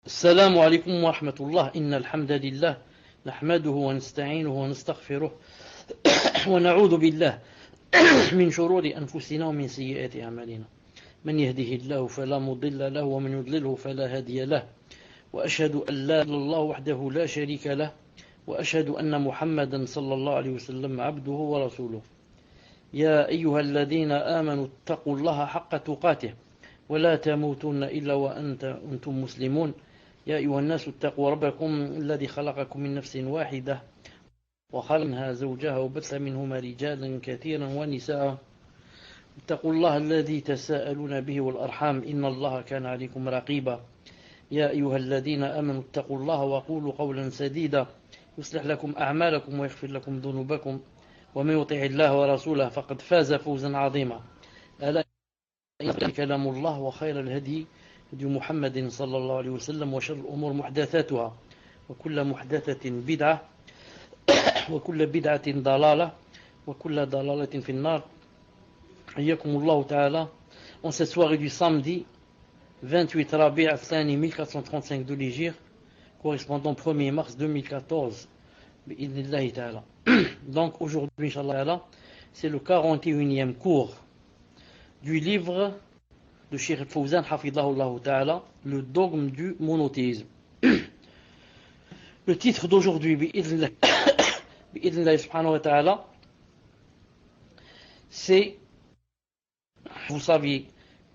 السلام عليكم ورحمة الله. إن الحمد لله نحمده ونستعينه ونستغفره ونعوذ بالله من شرور أنفسنا ومن سيئات أعمالنا. من يهده الله فلا مضل له ومن يضلله فلا هادي له، وأشهد أن لا إله إلا الله وحده لا شريك له، وأشهد أن محمدا صلى الله عليه وسلم عبده ورسوله. يا أيها الذين آمنوا اتقوا الله حق تقاته ولا تموتن إلا وأنتم مسلمون. يا أيها الناس اتقوا ربكم الذي خلقكم من نفس واحدة وخلق منها زوجها وبث منهما رجالا كثيرا ونساء. اتقوا الله الذي تساءلون به والأرحام إن الله كان عليكم رقيبا. يا أيها الذين آمنوا اتقوا الله وقولوا قولا سديدا يصلح لكم أعمالكم ويغفر لكم ذنوبكم، ومن يطع الله ورسوله فقد فاز فوزا عظيما. ألا كلام الله وخير الهدي هدي محمد صلى الله عليه وسلم، وشر الأمور محدثاتها، وكل محدثة بدعة، وكل بدعة ضلالة، وكل ضلالة في النار. حياكم الله تعالى. En cette soirée du samedi 28 Rabi' al-Thani 1435 de l'Hégire, correspondant 1er mars 2014, bi'idhnillahi ta'ala. Donc aujourd'hui, Inch'Allah, c'est le 41e cours du livre de Cheikh Fawzan Hafidahullah Ta'ala, le dogme du monothéisme. Le titre d'aujourd'hui, bi'idhnillahi subhanahu wa ta'ala, c'est, vous saviez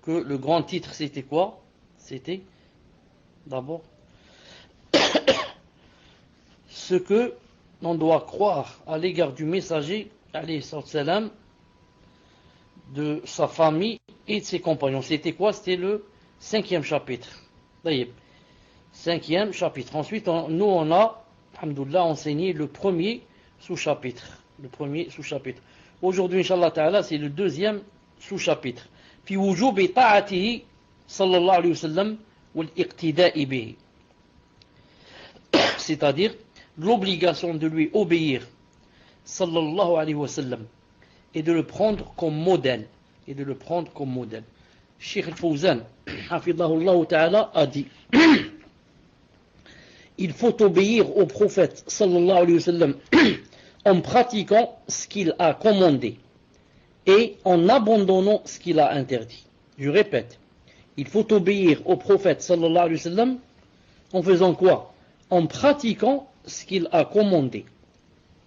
que le grand titre c'était quoi? C'était d'abord ce que l'on doit croire à l'égard du messager, alayhi salam, de sa famille et de ses compagnons. C'était quoi? C'était le 5e chapitre. D'ailleurs, 5e chapitre. Ensuite, nous on a, alhamdoulilah, enseigné le premier sous-chapitre. Aujourd'hui, Inch'Allah Ta'ala, c'est le 2e sous-chapitre. Fi wujubi ta'atihi sallallahu alayhi wa sallam wal iqtida'i bihi. C'est-à-dire l'obligation de lui obéir sallallahu alayhi wa sallam et de le prendre comme modèle. Cheikh al-Fawzan hafidahullah ta'ala a dit il faut obéir au prophète sallallahu alayhi wa sallam en pratiquant ce qu'il a commandé et en abandonnant ce qu'il a interdit. Je répète, il faut obéir au prophète sallallahu alayhi wa sallam en faisant quoi? En pratiquant ce qu'il a commandé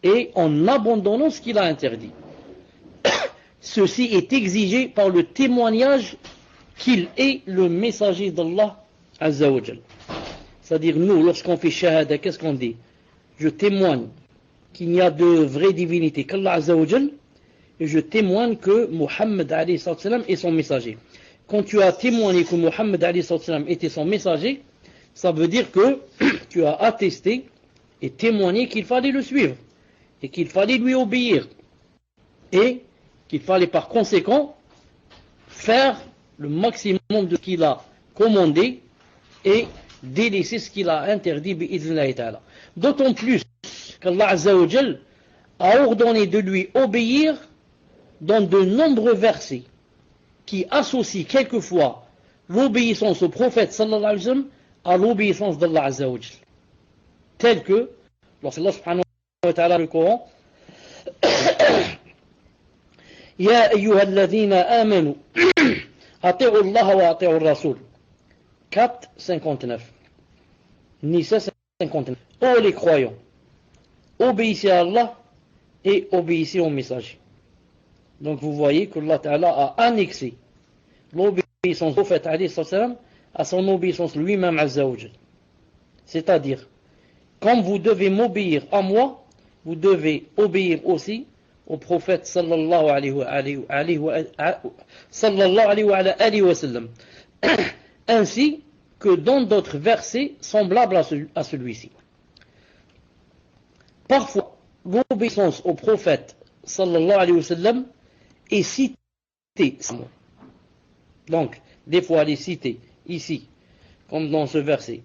et en abandonnant ce qu'il a interdit. Ceci est exigé par le témoignage qu'il est le messager d'Allah Azza wa Jal. C'est-à-dire nous, lorsqu'on fait shahada, qu'est-ce qu'on dit? Je témoigne qu'il n'y a de vraie divinité qu'Allah Azza wa Jal, et je témoigne que Muhammad alayhi salam est son messager. Quand tu as témoigné que Muhammad alayhi salam était son messager, ça veut dire que tu as attesté et témoigné qu'il fallait le suivre et qu'il fallait lui obéir et qu'il fallait par conséquent faire le maximum de ce qu'il a commandé et délaisser ce qu'il a interdit bi'idhnillahi ta'ala. D'autant plus qu'Allah Azza wa Jal a ordonné de lui obéir dans de nombreux versets qui associent quelquefois l'obéissance au prophète sallallahu alayhi wa sallam à l'obéissance d'Allah Azza wa Jal. Tel que lorsqu'Allah subhanahu wa ta'ala le Coran يا أيها الذين آمنوا أطيعوا الله وأطيعوا الرسول 4:59 Nisa 59. Ô les croyants, obéissez à Allah et obéissez au messager. Donc vous voyez que Allah Ta'ala a annexé l'obéissance au prophète alayhi salam à son obéissance lui-même Azza wa Jal. C'est-à-dire, comme vous devez m'obéir à moi, vous devez obéir aussi au prophète sallallahu alayhi wa sallam, ainsi que dans d'autres versets semblables à celui-ci. Parfois, l'obéissance au prophète sallallahu alayhi wa sallam est citée. Donc, des fois elle est citée ici, comme dans ce verset,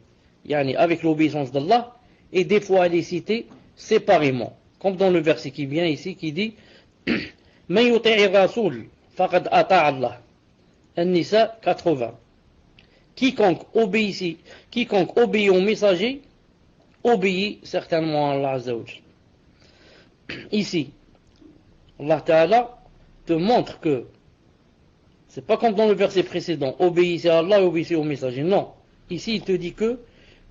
avec l'obéissance d'Allah, et des fois elle est citée séparément. Comme dans le verset qui vient ici, qui dit Man yuti'i rasoul faqad ata'a Allah. An-Nisa 80. quiconque obéit au messager, obéit certainement à Allah Azza wa Jal. Ici, Allah Ta'ala te montre que c'est pas comme dans le verset précédent, obéissez à Allah et obéissez au messager. Non. Ici, il te dit que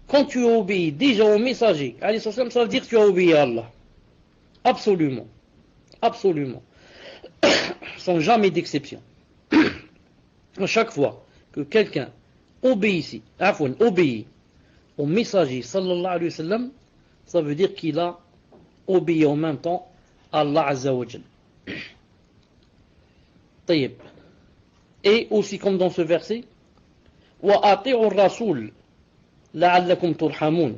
quand tu obéis déjà au messager, ça veut dire que tu as obéi à Allah. Absolument. Absolument. Sans jamais d'exception. À chaque fois que quelqu'un obéit au messager sallallahu alayhi wa sallam, ça veut dire qu'il a obéi en même temps à Allah Azza wa Jal. طيب. Et aussi comme dans ce verset, وَأَطِيعُوا الرَّسُولَ لَعَلَّكُمْ تُرْحَمُونَ.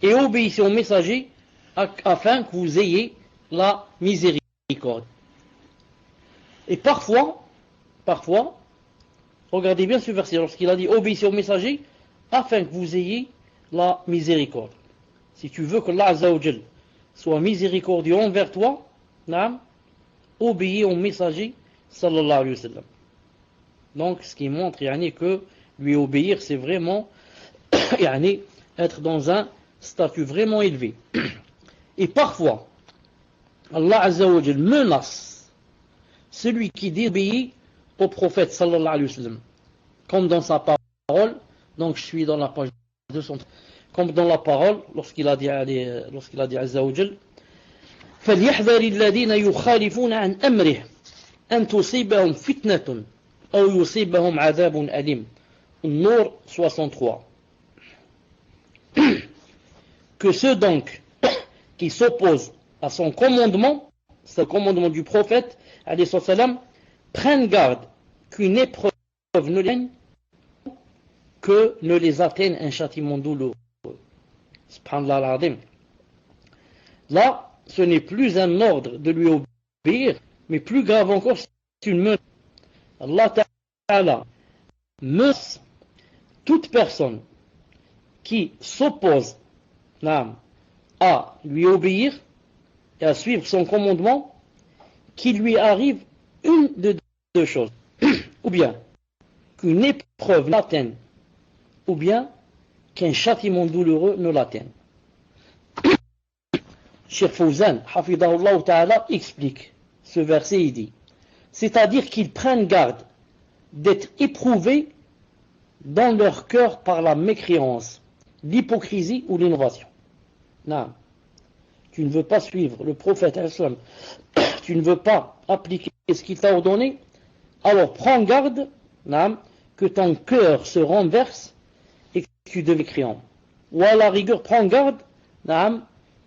Et obéissez au messager afin que vous ayez la miséricorde. Et parfois, regardez bien ce verset, lorsqu'il a dit obéissez au messager afin que vous ayez la miséricorde. Si tu veux que Allah Azza wa Jal soit miséricordieux envers toi, obéis au messager sallallahu alayhi wa sallam. Donc ce qui montre que lui obéir c'est vraiment être dans un statut vraiment élevé. Et parfois Allah Azza wa Jal menace celui qui désobéit au prophète sallallahu alayhi wa sallam, comme dans sa parole. Donc je suis dans la page 200, comme dans la parole lorsqu'il a dit Azza wa Jal فليحذر الذين يخالفون عن أمره أن تصيبهم فتنة أو يصيبهم عذاب أليم. Nour 63. Que ceux donc qui s'opposent à son commandement, c'est le commandement du prophète, alayhi salam, prennent garde qu'une épreuve ne les que ne les atteigne un châtiment douloureux. Subhanallah al-Azim. Là, ce n'est plus un ordre de lui obéir, mais plus grave encore, c'est une menace. Allah Ta'ala menace toute personne qui s'oppose à lui obéir et à suivre son commandement, qu'il lui arrive une de deux choses. Ou bien qu'une épreuve l'atteigne, ou bien qu'un châtiment douloureux ne l'atteigne. Cheikh Fawzan, hafidahullah ta'ala, explique ce verset, il dit, c'est-à-dire qu'ils prennent garde d'être éprouvés dans leur cœur par la mécréance, l'hypocrisie ou l'innovation. Non. Tu ne veux pas suivre le prophète, tu ne veux pas appliquer ce qu'il t'a ordonné, alors prends garde que ton cœur se renverse et que tu deviens mécréant. Ou à la rigueur, prends garde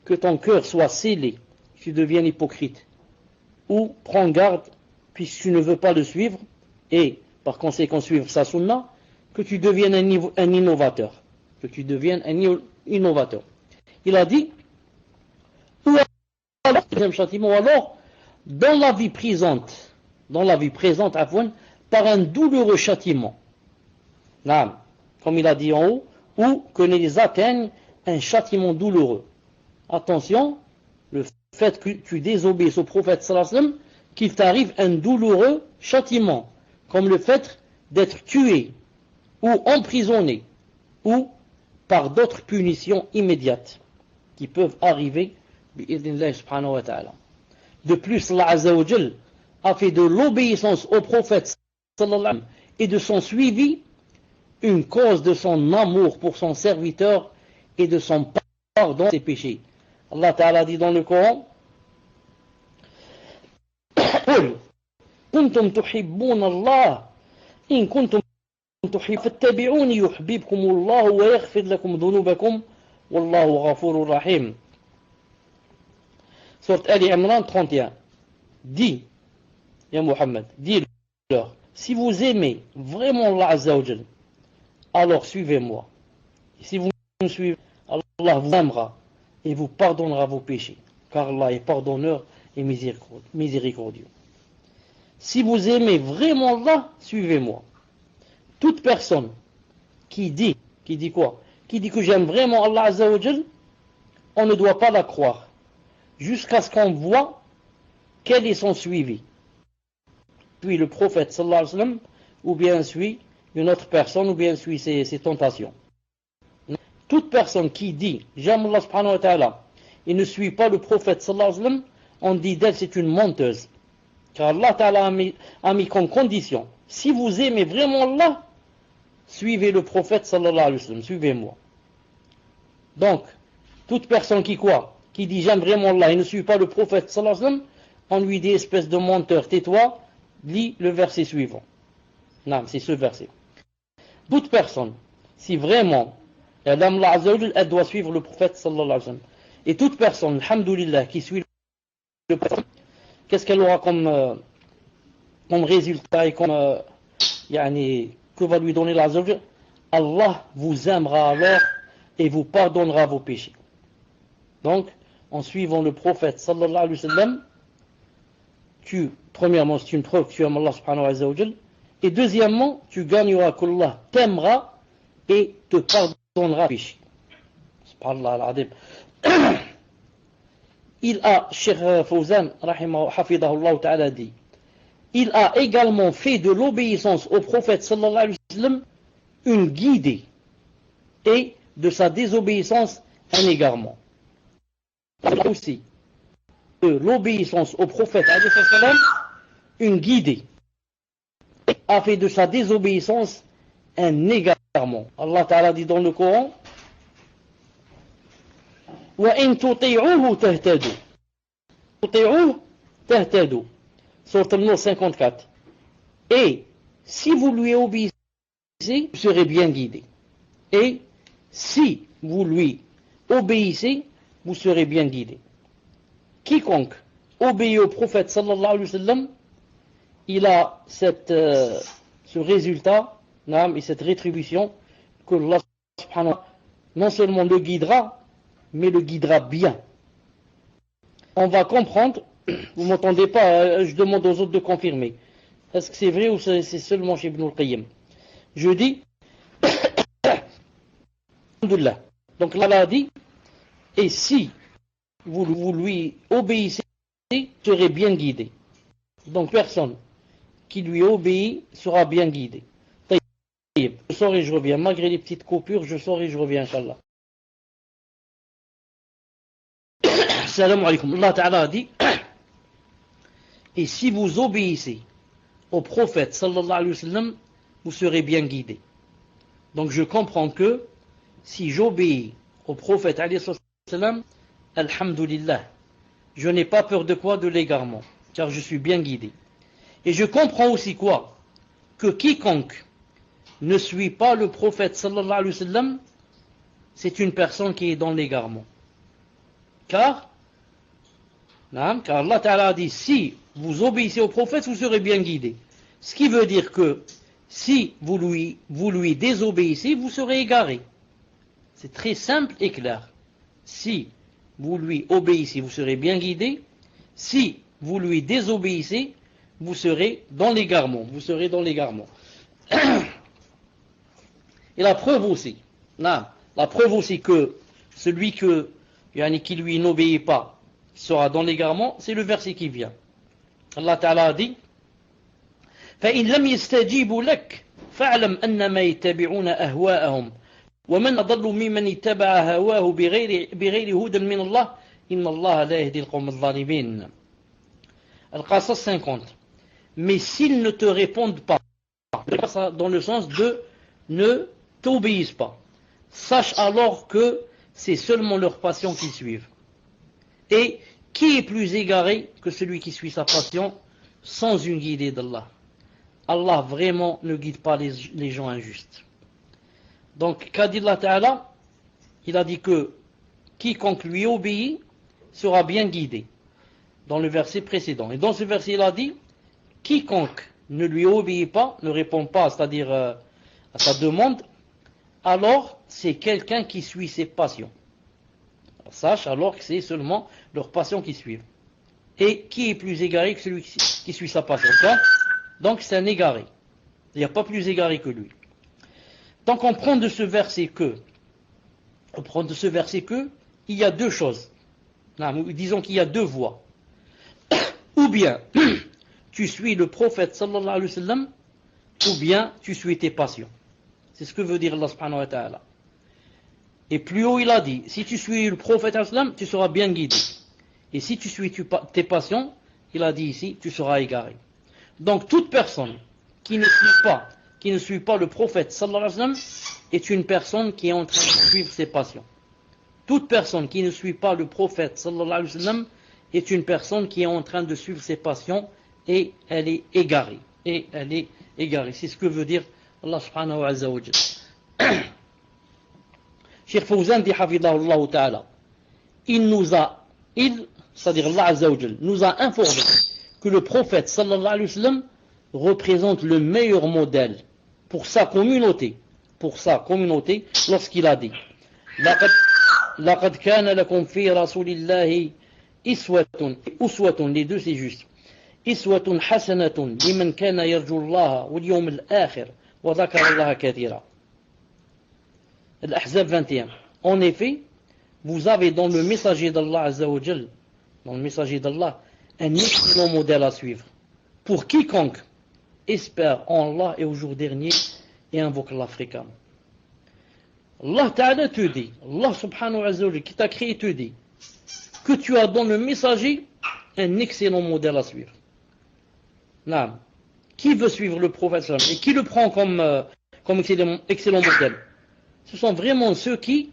que ton cœur soit scellé, que tu deviennes hypocrite. Ou prends garde, puisque tu ne veux pas le suivre, et par conséquent suivre sa sunna, que tu deviennes un innovateur. Que tu deviennes un innovateur. Il a dit, ou alors, deuxième châtiment, alors, dans la vie présente, par un douloureux châtiment. Comme il a dit en haut, ou que les atteigne un châtiment douloureux. Attention, le fait que tu désobéisses au prophète sallallahu alayhi wa sallam, qu'il t'arrive un douloureux châtiment, comme le fait d'être tué, ou emprisonné, ou par d'autres punitions immédiates, qui peuvent arriver, bi'idhnillah subhanahu wa ta'ala. De plus, Allah Azza wa Jal a fait de l'obéissance au prophète sallallahu alayhi wa sallam et de son suivi une cause de son amour pour son serviteur et de son pardon de ses péchés. Allah Ta'ala dit dans le Coran, قل كنتم تحبون الله إن كنتم تحبون فاتبعوني يحببكم الله ويغفر لكم ذنوبكم والله غفور رحيم. Sourate Ali Imran 31. Dis, ya Muhammad, dis-leur, si vous aimez vraiment Allah Azza wa Jal, alors suivez-moi. Si vous me suivez, Allah vous aimera et vous pardonnera vos péchés, car Allah est pardonneur et miséricordieux. Si vous aimez vraiment Allah, suivez-moi. Toute personne qui dit quoi? Qui dit que j'aime vraiment Allah Azza wa Jal, on ne doit pas la croire, jusqu'à ce qu'on voit quel est son suivi. Puis le prophète sallallahu alayhi wa sallam ou bien suit une autre personne, ou bien suit ses tentations. Toute personne qui dit j'aime Allah subhanahu wa ta'ala et ne suit pas le prophète sallallahu alayhi wa sallam, on dit d'elle c'est une menteuse. Car Allah ta'ala a mis comme condition, si vous aimez vraiment Allah, suivez le prophète sallallahu alayhi wa sallam, suivez-moi. Donc, toute personne qui croit, qui dit j'aime vraiment Allah et ne suit pas le prophète sallallahu alayhi wa sallam, on lui dit espèce de menteur, tais-toi, lis le verset suivant. Non, c'est ce verset. Toute personne, si vraiment elle aime Allah Azza wa Jal, elle doit suivre le prophète sallallahu alayhi wa sallam. Et toute personne, alhamdoulilah, qui suit le prophète, qu'est-ce qu'elle aura comme résultat et comme que va lui donner Allah Azza wa Jal? Allah vous aimera alors et vous pardonnera vos péchés. Donc, en suivant le prophète sallallahu alayhi wa sallam, premièrement, c'est une preuve que tu aimes Allah subhanahu wa ta'ala, et deuxièmement, tu gagneras qu'Allah t'aimera et te pardonnera vos péchés. Subhanallah al-azim. Il a, Cheikh Fawzan, hafidahullah ta'ala, dit, il a également fait de l'obéissance au prophète sallallahu alayhi wa sallam une guidée et de sa désobéissance un égarement. Aussi de l'obéissance au prophète alayhi wa sallam une guidée a fait de sa désobéissance un égarement. Allah Ta'ala dit dans le Coran وَإِن تُطِيعُوهُ تَهْتَدُوا تُطِيعُوهُ تَهْتَدُوا Sourate An-Nur 54. Et si vous lui obéissez, vous serez bien guidé. Et si vous lui obéissez, vous serez bien guidé. Quiconque obéit au prophète sallallahu alayhi wa sallam, il a ce résultat et cette rétribution que Allah subhanahu wa ta'ala non seulement le guidera, mais le guidera bien. On va comprendre, vous ne m'entendez pas, je demande aux autres de confirmer. Est-ce que c'est vrai ou c'est seulement chez Ibn al-Qayyim? Je dis, alhamdoulilah. Donc là, Allah a dit, et si vous lui obéissez, vous serez bien guidé. Donc personne qui lui obéit sera bien guidé. Je sors et je reviens. Malgré les petites coupures, je sors et je reviens, Inch'Allah. Salam alaykum. Allah Ta'ala a dit, et si vous obéissez au prophète sallallahu alayhi wa sallam, vous serez bien guidé. Donc je comprends que si j'obéis au prophète alayhi wa sallam, alhamdulillah, je n'ai pas peur de quoi? De l'égarement, car je suis bien guidé. Et je comprends aussi quoi? Que quiconque ne suit pas le prophète sallallahu alayhi wa sallam, c'est une personne qui est dans l'égarement. Car Allah Ta'ala a dit, si vous obéissez au prophète, vous serez bien guidé. Ce qui veut dire que si vous lui désobéissez, vous serez égaré. C'est très simple et clair. Si vous lui obéissez, vous serez bien guidé. Si vous lui désobéissez, vous serez dans l'égarement. Vous serez dans l'égarement. Et la preuve aussi, que celui qui lui n'obéit pas sera dans l'égarement, c'est le verset qui vient. Allah Ta'ala a dit, فَإِنْ لَمْ يَسْتَجِيبُوا لَكَ فَاعْلَمْ أَنَّمَا يَتَّبِعُونَ أَهْوَاءَهُمْ وَمَنْ أَضَلُّ مِمَّنِ اتَّبَعَ هَوَاهُ بِغَيْرِ هُدًى مِنَ اللَّهِ إِنَّ اللَّهَ لَا يَهْدِي الْقَوْمَ الظَّالِمِينَ. Al-Qasas 50. Mais s'ils ne te répondent pas, dans le sens de ne t'obéissent pas, sache alors que c'est seulement leur passion qu'ils suivent. Et qui est plus égaré que celui qui suit sa passion sans une guidée d'Allah? Allah vraiment ne guide pas les gens injustes. Donc, qu'a dit Allah Ta'ala? Il a dit que quiconque lui obéit sera bien guidé, dans le verset précédent. Et dans ce verset, il a dit, quiconque ne lui obéit pas, ne répond pas, c'est-à-dire à sa demande, alors c'est quelqu'un qui suit ses passions. Alors, sache alors que c'est seulement leurs passions qui suivent. Et qui est plus égaré que celui qui suit sa passion? Donc c'est un égaré. Il n'y a pas plus égaré que lui. Donc on prend de ce verset que, il y a deux choses. Disons qu'il y a deux voies. Ou bien, tu suis le prophète sallallahu alayhi wa sallam ou bien tu suis tes passions. C'est ce que veut dire Allah subhanahu wa ta'ala. Et plus haut il a dit, si tu suis le prophète islam, tu seras bien guidé. Et si tu suis tes passions, il a dit ici, tu seras égaré. Donc toute personne qui ne suit pas le prophète sallallahu alayhi wa sallam est une personne qui est en train de suivre ses passions. Toute personne qui ne suit pas le prophète sallallahu alayhi wa sallam est une personne qui est en train de suivre ses passions et elle est égarée. C'est ce que veut dire Allah subhanahu wa ta'ala. Cheikh Fawzan dit hafidahullah ta'ala, c'est-à-dire Allah azza wa jal, nous a informé que le prophète sallallahu alayhi wa sallam représente le meilleur modèle pour sa communauté lorsqu'il a dit لقد كان لكم في رسول الله أسوة les deux c'est juste أسوة حسنة لمن كان يرجو الله واليوم الآخر وذكر الله كثيرا. Al-Ahzab 21. En effet, vous avez dans le messager d'Allah Azza wa Jal, dans le messager d'Allah, un excellent modèle à suivre pour quiconque espère en Allah et au jour dernier et invoque Allah fréquemment. Allah Ta'ala te dit, Allah Subhanahu wa Ta'ala qui t'a créé te dit que tu as dans le messager un excellent modèle à suivre. Naam. Qui veut suivre le prophète et qui le prend comme excellent modèle? Ce sont vraiment ceux qui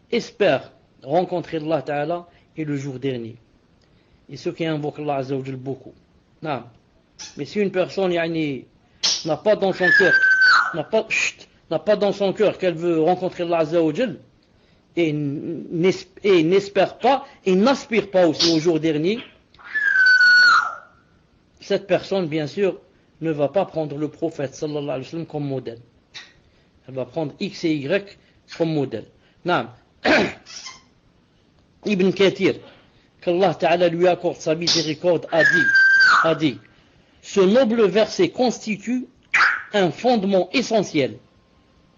espèrent rencontrer Allah Ta'ala et le jour dernier. Et ceux qui invoquent Allah Azza wa Jal beaucoup. Non. Mais si une personne n'a pas dans son cœur qu'elle veut rencontrer Allah Azza wa Jal et n'espère pas et n'aspire pas aussi au jour dernier, cette personne bien sûr ne va pas prendre le prophète sallallahu alayhi wa sallam comme modèle. Elle va prendre X et Y comme modèle. Non. Ibn Kathir, qu'Allah Ta'ala lui accorde sa miséricorde, a dit ce noble verset constitue un fondement essentiel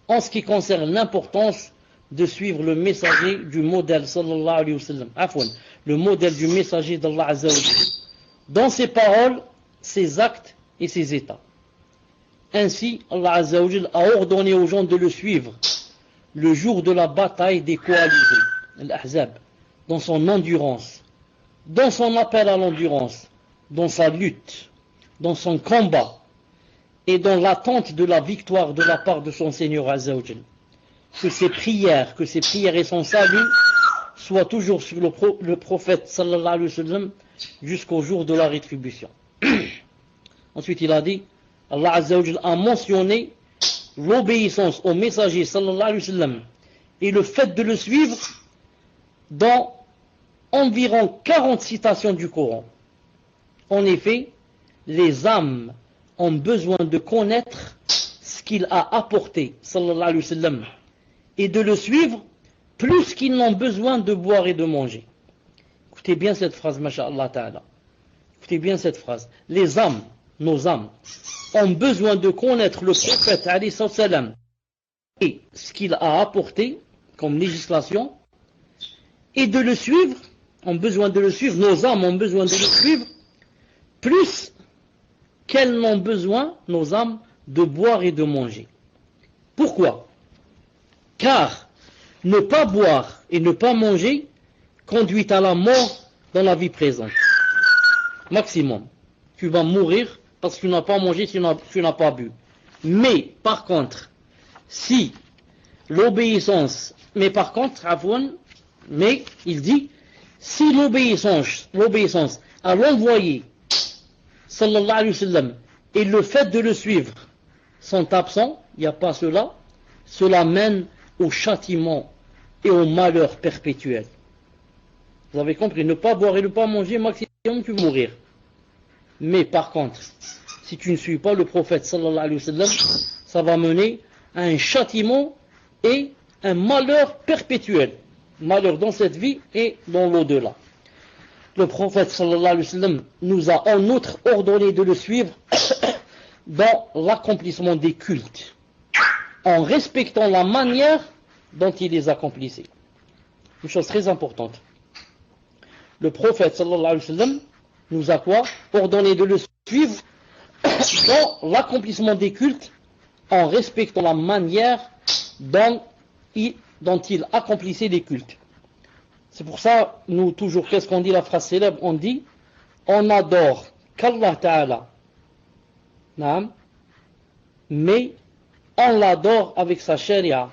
en ce qui concerne l'importance de suivre le messager du modèle sallallahu alayhi wa sallam. Le modèle du messager d'Allah Azza wa Jalla dans ses paroles, ses actes et ses états. Ainsi, Allah Azza wa Jalla a ordonné aux gens de le suivre le jour de la bataille des coalisés, l'Ahzab, dans son endurance, dans son appel à l'endurance, dans sa lutte, dans son combat et dans l'attente de la victoire de la part de son Seigneur Azza wa Jalla. Que ses prières et son salut soient toujours sur le prophète sallallahu alayhi wa sallam jusqu'au jour de la rétribution. Ensuite il a dit, Allah Azza wa Jalla a mentionné l'obéissance au messager sallallahu alayhi wa sallam et le fait de le suivre dans environ 40 citations du Coran. En effet, les âmes ont besoin de connaître ce qu'il a apporté sallallahu alayhi wa sallam et de le suivre plus qu'ils n'ont besoin de boire et de manger. Écoutez bien cette phrase, masha'Allah ta'ala. Écoutez bien cette phrase. Les âmes, nos âmes, ont besoin de connaître le prophète alayhi salam et ce qu'il a apporté comme législation et de le suivre, ont besoin de le suivre, nos âmes ont besoin de le suivre plus qu'elles n'ont besoin, nos âmes, de boire et de manger. Pourquoi? Car ne pas boire et ne pas manger conduit à la mort dans la vie présente. Maximum. Tu vas mourir parce que tu n'as pas mangé, tu n'as pas bu. Mais, par contre, si l'obéissance, il dit, si l'obéissance à l'envoyé, sallallahu alayhi wa sallam, et le fait de le suivre sont absents, il n'y a pas cela mène au châtiment et au malheur perpétuel. Vous avez compris, ne pas boire et ne pas manger, maximum tu vas mourir. Mais par contre, si tu ne suis pas le prophète sallallahu alayhi wa sallam, ça va mener à un châtiment et un malheur perpétuel. Malheur dans cette vie et dans l'au-delà. Le prophète sallallahu alayhi wa sallam nous a en outre ordonné de le suivre dans l'accomplissement des cultes, en respectant la manière dont il les accomplissait. Une chose très importante. Le prophète sallallahu alayhi wa sallam nous a quoi? Ordonné de le suivre dans l'accomplissement des cultes en respectant la manière dont il accomplissait les cultes. C'est pour ça, nous toujours, qu'est-ce qu'on dit, la phrase célèbre, on dit, on adore qu'Allah Ta'ala, mais on l'adore avec sa charia.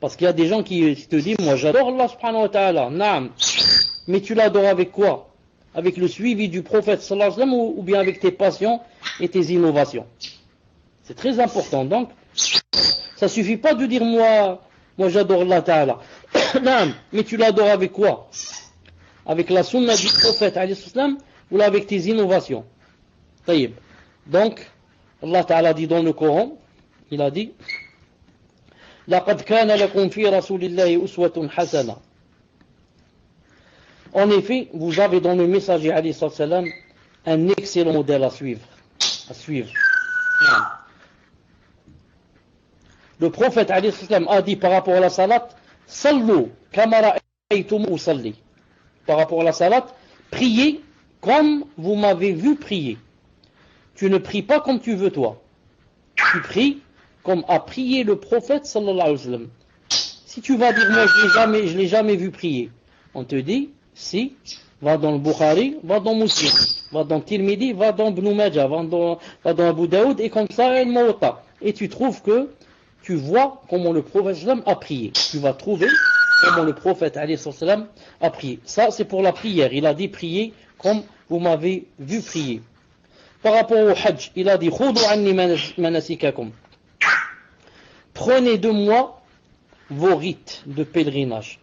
Parce qu'il y a des gens qui te disent, moi j'adore Allah subhanahu wa ta'ala, mais tu l'adores avec quoi? Avec le suivi du prophète sallallahu alayhi wa sallam ou bien avec tes passions et tes innovations? C'est très important. Donc, ça suffit pas de dire moi j'adore Allah ta'ala. Mais tu l'adores avec quoi? Avec la sunna du prophète alayhi salam ou là avec tes innovations? Taïb. Donc, Allah ta'ala dit dans le Coran, il a dit, لَقَدْ كَانَ لَكُمْ فِي رَسُولِ اللَّهِ أُسْوَةٌ حَسَنَةٌ. En effet, vous avez dans le messager alayhi salam un excellent modèle à suivre. Le prophète alayhi salam a dit par rapport à la salat, sallu kama ra'aytum usalli. Par rapport à la salat, priez comme vous m'avez vu prier. Tu ne pries pas comme tu veux toi. Tu pries comme a prié le prophète sallallahu alayhi wa sallam. Si tu vas dire moi je l'ai jamais vu prier, on te dit si, va dans le Bukhari, va dans Muslim, va dans Tirmidhi, va dans Ibn Majah, va dans Abu Daoud et comme ça el Muwatta. Et tu trouves que tu vois comment le prophète sallam a prié. Tu vas trouver comment le prophète alayhi salam a prié. Ça c'est pour la prière. Il a dit prier comme vous m'avez vu prier. Par rapport au Hajj, il a dit Khudu anni manasikakum. Prenez de moi vos rites de pèlerinage.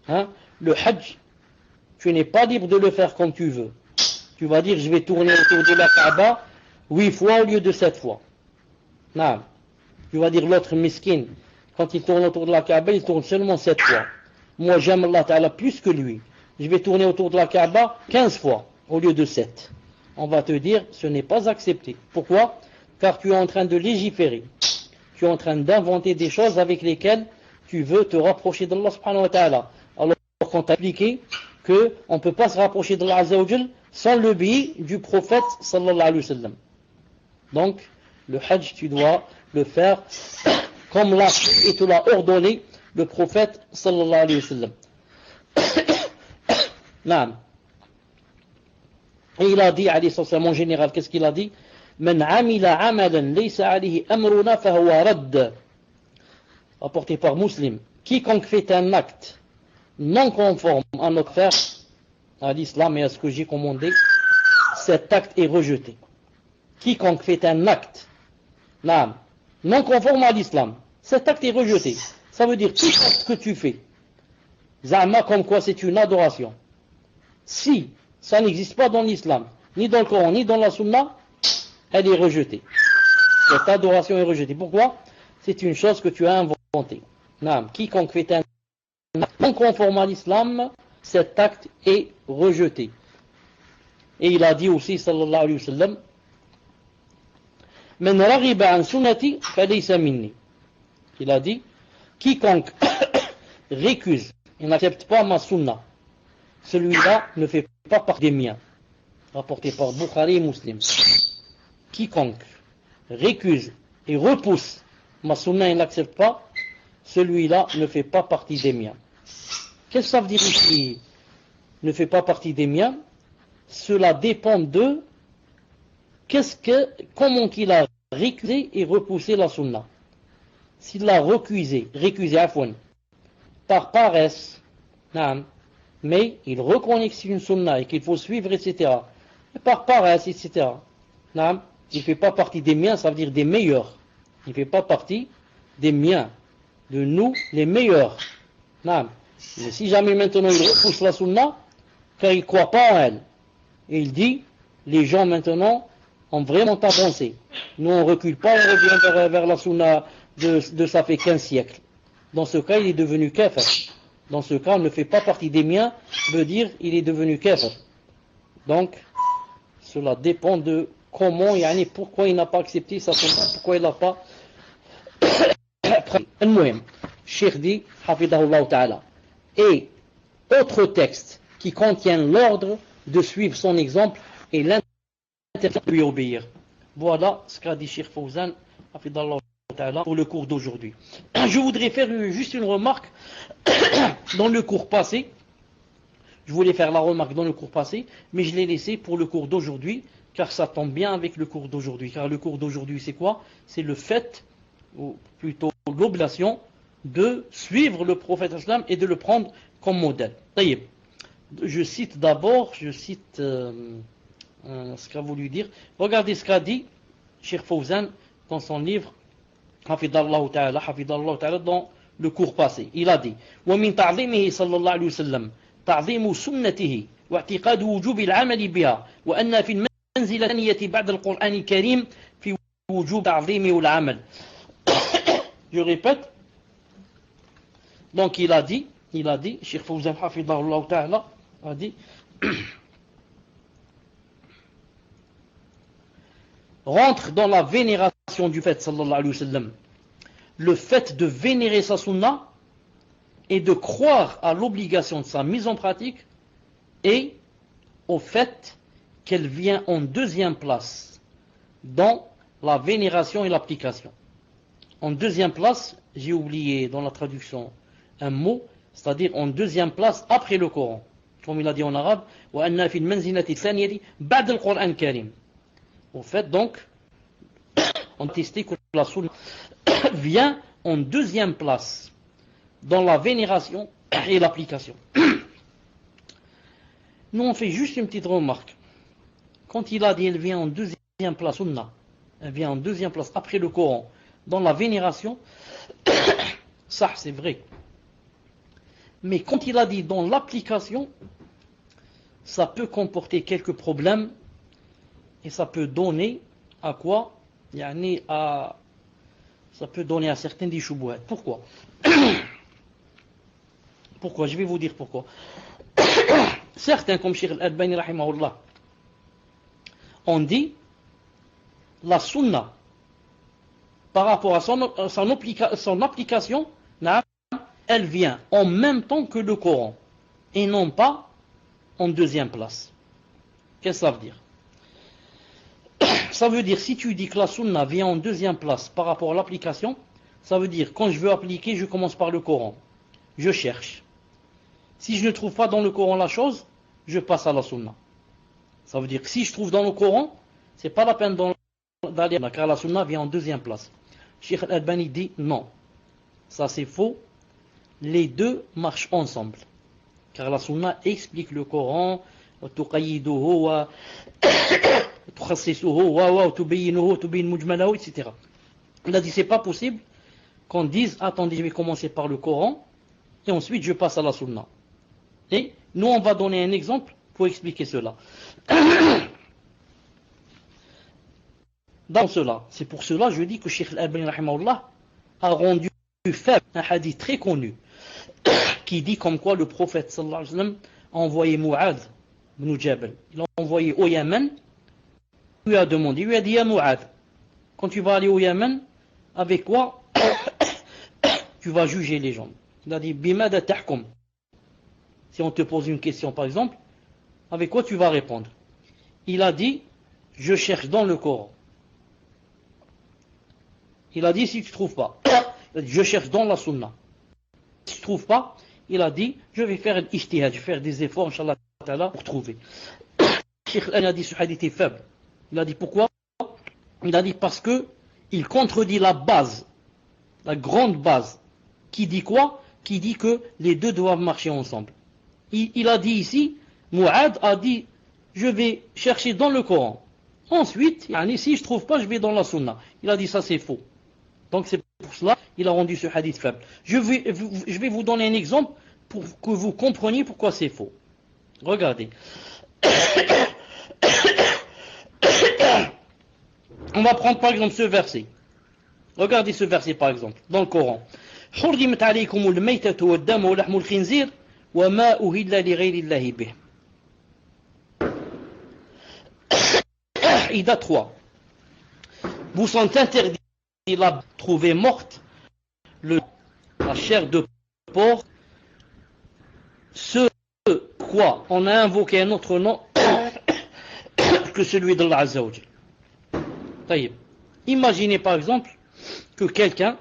Le Hajj, tu n'es pas libre de le faire comme tu veux. Tu vas dire je vais tourner autour de la Kaaba 8 fois au lieu de 7 fois. Non. Tu vas dire l'autre miskin, quand il tourne autour de la Kaaba, il tourne seulement 7 fois. Moi j'aime Allah Ta'ala plus que lui. Je vais tourner autour de la Kaaba 15 fois au lieu de 7. On va te dire ce n'est pas accepté. Pourquoi? Car tu es en train de légiférer. Tu es en train d'inventer des choses avec lesquelles tu veux te rapprocher d'Allah subhanahu wa ta'ala. Alors qu'on t'a expliqué qu'on ne peut pas se rapprocher d'Allah azza wa jal sans le biais du prophète sallallahu alayhi wa sallam. Donc, le hajj, tu dois le faire comme l'a et te l'a ordonné le prophète sallallahu alayhi wa sallam. Naam. Et il a dit, alayhi sallam, en général, qu'est-ce qu'il a dit? Man amila amalan laysa alayhi amruna fahuwa radd. Rapporté par Muslim. Quiconque fait un acte non conforme à notre faire, à l'islam et à ce que j'ai commandé, cet acte est rejeté. Quiconque fait un acte non conforme à l'islam, cet acte est rejeté. Ça veut dire tout acte que tu fais, zama comme quoi c'est une adoration. Si ça n'existe pas dans l'islam, ni dans le Coran, ni dans la Sunna, elle est rejetée. Cette adoration est rejetée. Pourquoi? C'est une chose que tu as inventée. Quiconque fait un acte non conforme à l'islam, cet acte est rejeté. Et il a dit aussi, sallallahu alayhi wa sallam, Men raghiba an sunnati falaysa minni. Il a dit, quiconque récuse et n'accepte pas ma sunna, celui-là ne fait pas partie des miens. Rapporté par Bukhari et Muslim. Quiconque récuse et repousse ma sunna et n'accepte pas, celui-là ne fait pas partie des miens. Qu'est-ce que ça veut dire ici? Ne fait pas partie des miens? Cela dépend de comment il a récusé et repoussé la sunna. S'il l'a récusé par paresse, mais il reconnaît que c'est une sunna et qu'il faut suivre, etc. Et par paresse, etc. Il ne fait pas partie des miens, ça veut dire des meilleurs. Il ne fait pas partie des miens, de nous, les meilleurs. Mais si jamais maintenant il repousse la sunna, car il ne croit pas en elle, et il dit, les gens maintenant ont vraiment avancé. Nous on ne recule pas, on revient vers la sunna de ça fait 15 siècles. Dans ce cas, il est devenu kafir. Dans ce cas, on ne fait pas partie des miens, veut dire il est devenu kafir. Donc, cela dépend de comment, pourquoi il n'a pas accepté sa sunna, pourquoi il n'a pas المهم Cheikh dit hafidahullah ta'ala. Et autre texte qui contient l'ordre de suivre son exemple et lui obéir. Voilà ce qu'a dit Cheikh Fawzan pour le cours d'aujourd'hui. Je voudrais faire juste une remarque dans le cours passé. Je voulais faire la remarque dans le cours passé, mais je l'ai laissé pour le cours d'aujourd'hui, car ça tombe bien avec le cours d'aujourd'hui. Car le cours d'aujourd'hui, c'est quoi? C'est le fait, ou plutôt l'obligation, de suivre le prophète islam et de le prendre comme modèle. Taïeb. Je cite d'abord, ce qu'a voulu dire. Regardez ce qu'a dit Cheikh Fawzan dans son livre Hafidallahu ta'ala dans le cours passé. Il a dit وَمِنْ تَعْظِيمِهِ صلى الله عليه وسلم تعظيم سنته واعتقاد وجوب العمل بها وأن في المنزلة الثانية بعد القرآن الكريم في وجوب تعظيم والعمل. Je répète. Donc il a dit, Cheikh Fawzan Hafidallahu ta'ala a dit rentre dans la vénération du fait sallallahu alayhi wa sallam le fait de vénérer sa sunna et de croire à l'obligation de sa mise en pratique et au fait qu'elle vient en deuxième place dans la vénération et l'application. En deuxième place, j'ai oublié dans la traduction un mot, c'est-à-dire en deuxième place après le Coran. Comme il a dit en arabe, وَأَنَّا فِي الْمَنْزِلَةِ الثَّانِيَةِ بَعْدَ الْقُرْآنِ الْكَرِيمِ. Au fait, donc, on testait que la sunna vient en deuxième place dans la vénération et l'application. Nous, on fait juste une petite remarque. Quand il a dit elle vient en deuxième place, sunna, elle vient en deuxième place après le Coran, dans la vénération, ça c'est vrai. Mais quand il a dit dans l'application, ça peut comporter quelques problèmes et ça peut donner à quoi? Ça peut donner à certains des choubouhats. Pourquoi? Pourquoi? Je vais vous dire pourquoi. Certains, comme Cheikh Al-Albani rahimahullah, ont dit la sunna par rapport à son application, elle vient en même temps que le Coran et non pas en deuxième place. Qu'est-ce que ça veut dire? Ça veut dire, si tu dis que la sunna vient en deuxième place par rapport à l'application, ça veut dire, quand je veux appliquer, je commence par le Coran. Je cherche. Si je ne trouve pas dans le Coran la chose, je passe à la sunna. Ça veut dire que si je trouve dans le Coran, c'est pas la peine d'aller, car la sunna vient en deuxième place. Cheikh Al-Albani dit non. Ça c'est faux. Les deux marchent ensemble. Car la sunna explique le Coran, etc. Il a dit c'est pas possible qu'on dise attendez, je vais commencer par le Coran et ensuite je passe à la sunna. Et nous on va donner un exemple pour expliquer cela. Dans cela, c'est pour cela je dis que Cheikh Al-Albani rahimahullah a rendu faible un hadith très connu qui dit comme quoi le prophète sallallahu alayhi wa sallam a envoyé Mu'adh ibn Jabal. Il l'a envoyé au Yémen. Il lui a demandé, il lui a dit à Mu'adh, quand tu vas aller au Yémen, avec quoi tu vas juger les gens? Il a dit bimada tahkum. Si on te pose une question par exemple, avec quoi tu vas répondre? Il a dit je cherche dans le Coran. Il a dit si tu ne trouves pas, il a dit, je cherche dans la sunna. Si tu ne trouves pas, il a dit je vais faire l'ijtihad, je vais faire des efforts inchallah ta'ala pour trouver. Cheikh Al-Albani a dit ce hadith est faible. Il a dit pourquoi? Il a dit parce que il contredit la base, la grande base, qui dit quoi? Qui dit que les deux doivent marcher ensemble. Il a dit ici, Mu'adh a dit je vais chercher dans le Coran. Ensuite, si je ne trouve pas, je vais dans la sunna. Il a dit ça c'est faux. Donc c'est pour cela qu'il a rendu ce hadith faible. Je vais vous donner un exemple pour que vous compreniez pourquoi c'est faux. Regardez. On va prendre par exemple ce verset. Regardez ce verset par exemple, dans le Coran. حرمت عليكم الميتة والدم ولحم الخنزير وما أهل لغير الله به. Ida 3. Vous sont interdits la trouver morte la chair de porc, ce quoi on a invoqué un autre nom que que celui d'Allah Azza wa Jal. Imaginez par exemple que quelqu'un,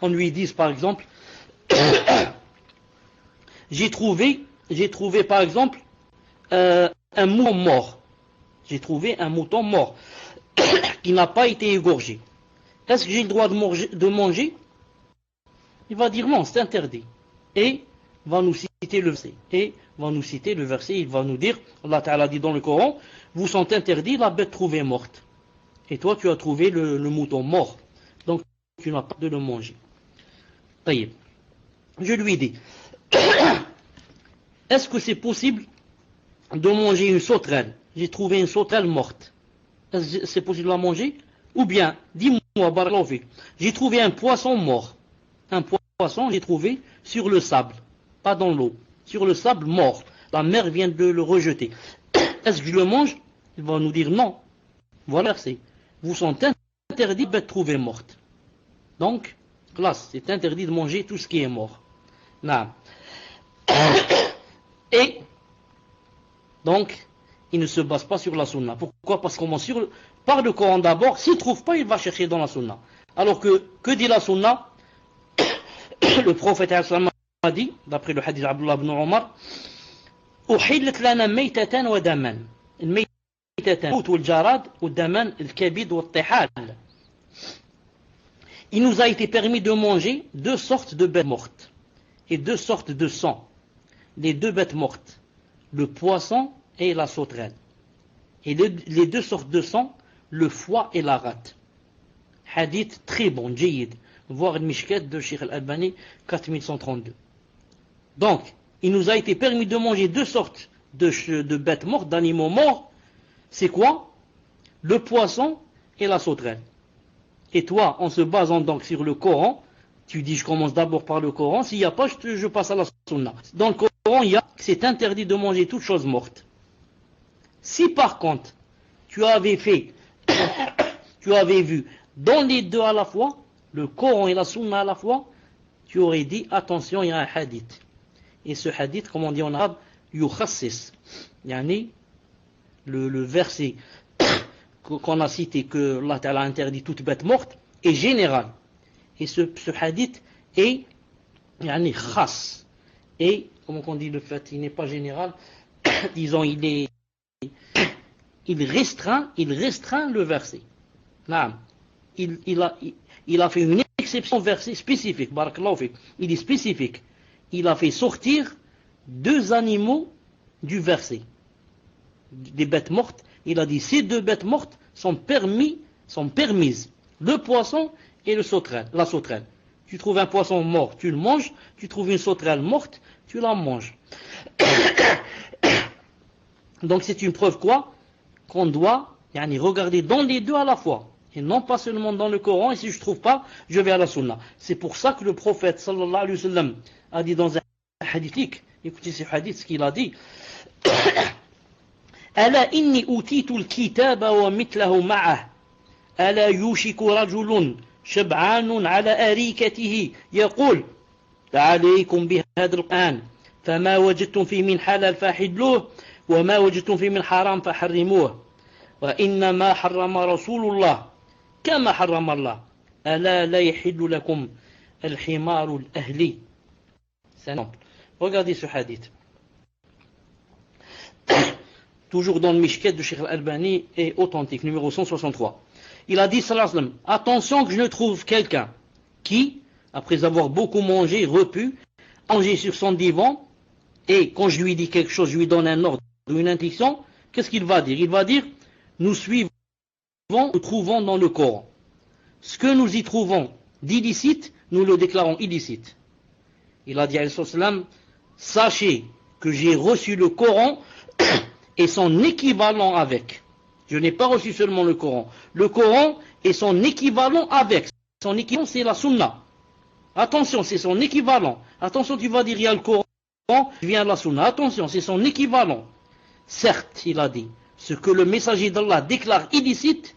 on lui dise par exemple, j'ai trouvé par exemple un mouton mort. J'ai trouvé un mouton mort qui n'a pas été égorgé. Est-ce que j'ai le droit de manger? Il va dire non, c'est interdit. Et va nous citer le verset. Il va nous dire, Allah Ta'ala dit dans le Coran, vous sont interdits la bête trouvée morte. Et toi, tu as trouvé le mouton mort. Donc, tu n'as pas de le manger. Taïb. Je lui dis, est-ce que c'est possible de manger une sauterelle? J'ai trouvé une sauterelle morte. Est-ce que c'est possible de la manger? Ou bien, dis-moi, Barakallahu, j'ai trouvé un poisson mort. Un poisson, j'ai trouvé sur le sable, pas dans l'eau. Sur le sable mort. La mer vient de le rejeter. Est-ce que je le mange? Il va nous dire non. Voilà, c'est. Vous sont interdits d'être trouvés mortes. Donc, classe, c'est interdit de manger tout ce qui est mort. Non. Et, donc, il ne se base pas sur la sunna. Pourquoi? Parce qu'on commence par le Coran d'abord. S'il ne trouve pas, il va chercher dans la sunna. Alors que dit la sunna? Le prophète a dit, d'après le hadith d'Abdullah ibn Omar, أحلت لنا ميتة ودما. الميتة والجراد والدمان الكبد والطحال. Il nous a été permis de manger deux sortes de bêtes mortes et deux sortes de sang. Les deux bêtes mortes, le poisson et la sauterelle. Et les deux sortes de sang, le foie et la rate. Hadith très bon, jayid. Voir le Mishkat de Sheikh Al-Albani 4132. Donc, il nous a été permis de manger deux sortes de bêtes mortes, d'animaux morts. C'est quoi? Le poisson et la sauterelle. Et toi, en se basant donc sur le Coran, tu dis je commence d'abord par le Coran, s'il n'y a pas, je passe à la sunna. Dans le Coran, il y a que c'est interdit de manger toute chose morte. Si par contre, tu avais vu dans les deux à la fois, le Coran et la sunna à la fois, tu aurais dit attention, il y a un hadith. Et ce hadith, comme on dit en arabe, yukhassis. Yani, le verset qu'on a cité, que Allah Ta'ala interdit toute bête morte, est général. Et ce hadith est yani, khas. Et, comment on dit le fait, il n'est pas général, disons, il restreint le verset. Naam. Il a fait une exception verset spécifique. Barakallahu fik. Il est spécifique. Il a fait sortir deux animaux du verset. Des bêtes mortes. Il a dit ces deux bêtes mortes sont permises. Le poisson et la sauterelle. Tu trouves un poisson mort, tu le manges. Tu trouves une sauterelle morte, tu la manges. Donc c'est une preuve quoi? Qu'on doit regarder dans les deux à la fois. Et non pas seulement dans le Coran, et si je ne trouve pas, je vais à la Sunna. C'est pour ça que le prophète sallallahu alayhi wa sallam a dit dans un hadith, écoutez ce hadith, ce qu'il a dit, ألا إني أوتيت الكتاب ومثله معه ألا يوشك رجل شبعان على أريكته يقول عليكم بهذا القرآن فما وجدتم فيه من حلال فحلوه وما وجدتم فيه من حرام فحرموه وإنما حرم رسول الله كما حرم الله ألا لا يحل لكم الحمار الأهلي. Regardez ce hadith. Toujours dans le Mishkat de Sheikh Al-Albani et authentique, numéro 163. Il a dit, sallallahu alayhi wa sallam, attention que je ne trouve quelqu'un qui, après avoir beaucoup mangé, repu, mangé sur son divan, et quand je lui dis quelque chose, je lui donne un ordre ou une indication, qu'est-ce qu'il va dire? Il va dire, nous trouvons dans le Coran. Ce que nous y trouvons d'illicite, nous le déclarons illicite. Il a dit, alayhi wa sallam, sachez que j'ai reçu le Coran et son équivalent avec. Je n'ai pas reçu seulement le Coran. Le Coran et son équivalent avec. Son équivalent, c'est la Sunna. Attention, c'est son équivalent. Attention, tu vas dire, il y a le Coran, il vient de la Sunna. Attention, c'est son équivalent. Certes, il a dit, ce que le messager d'Allah déclare illicite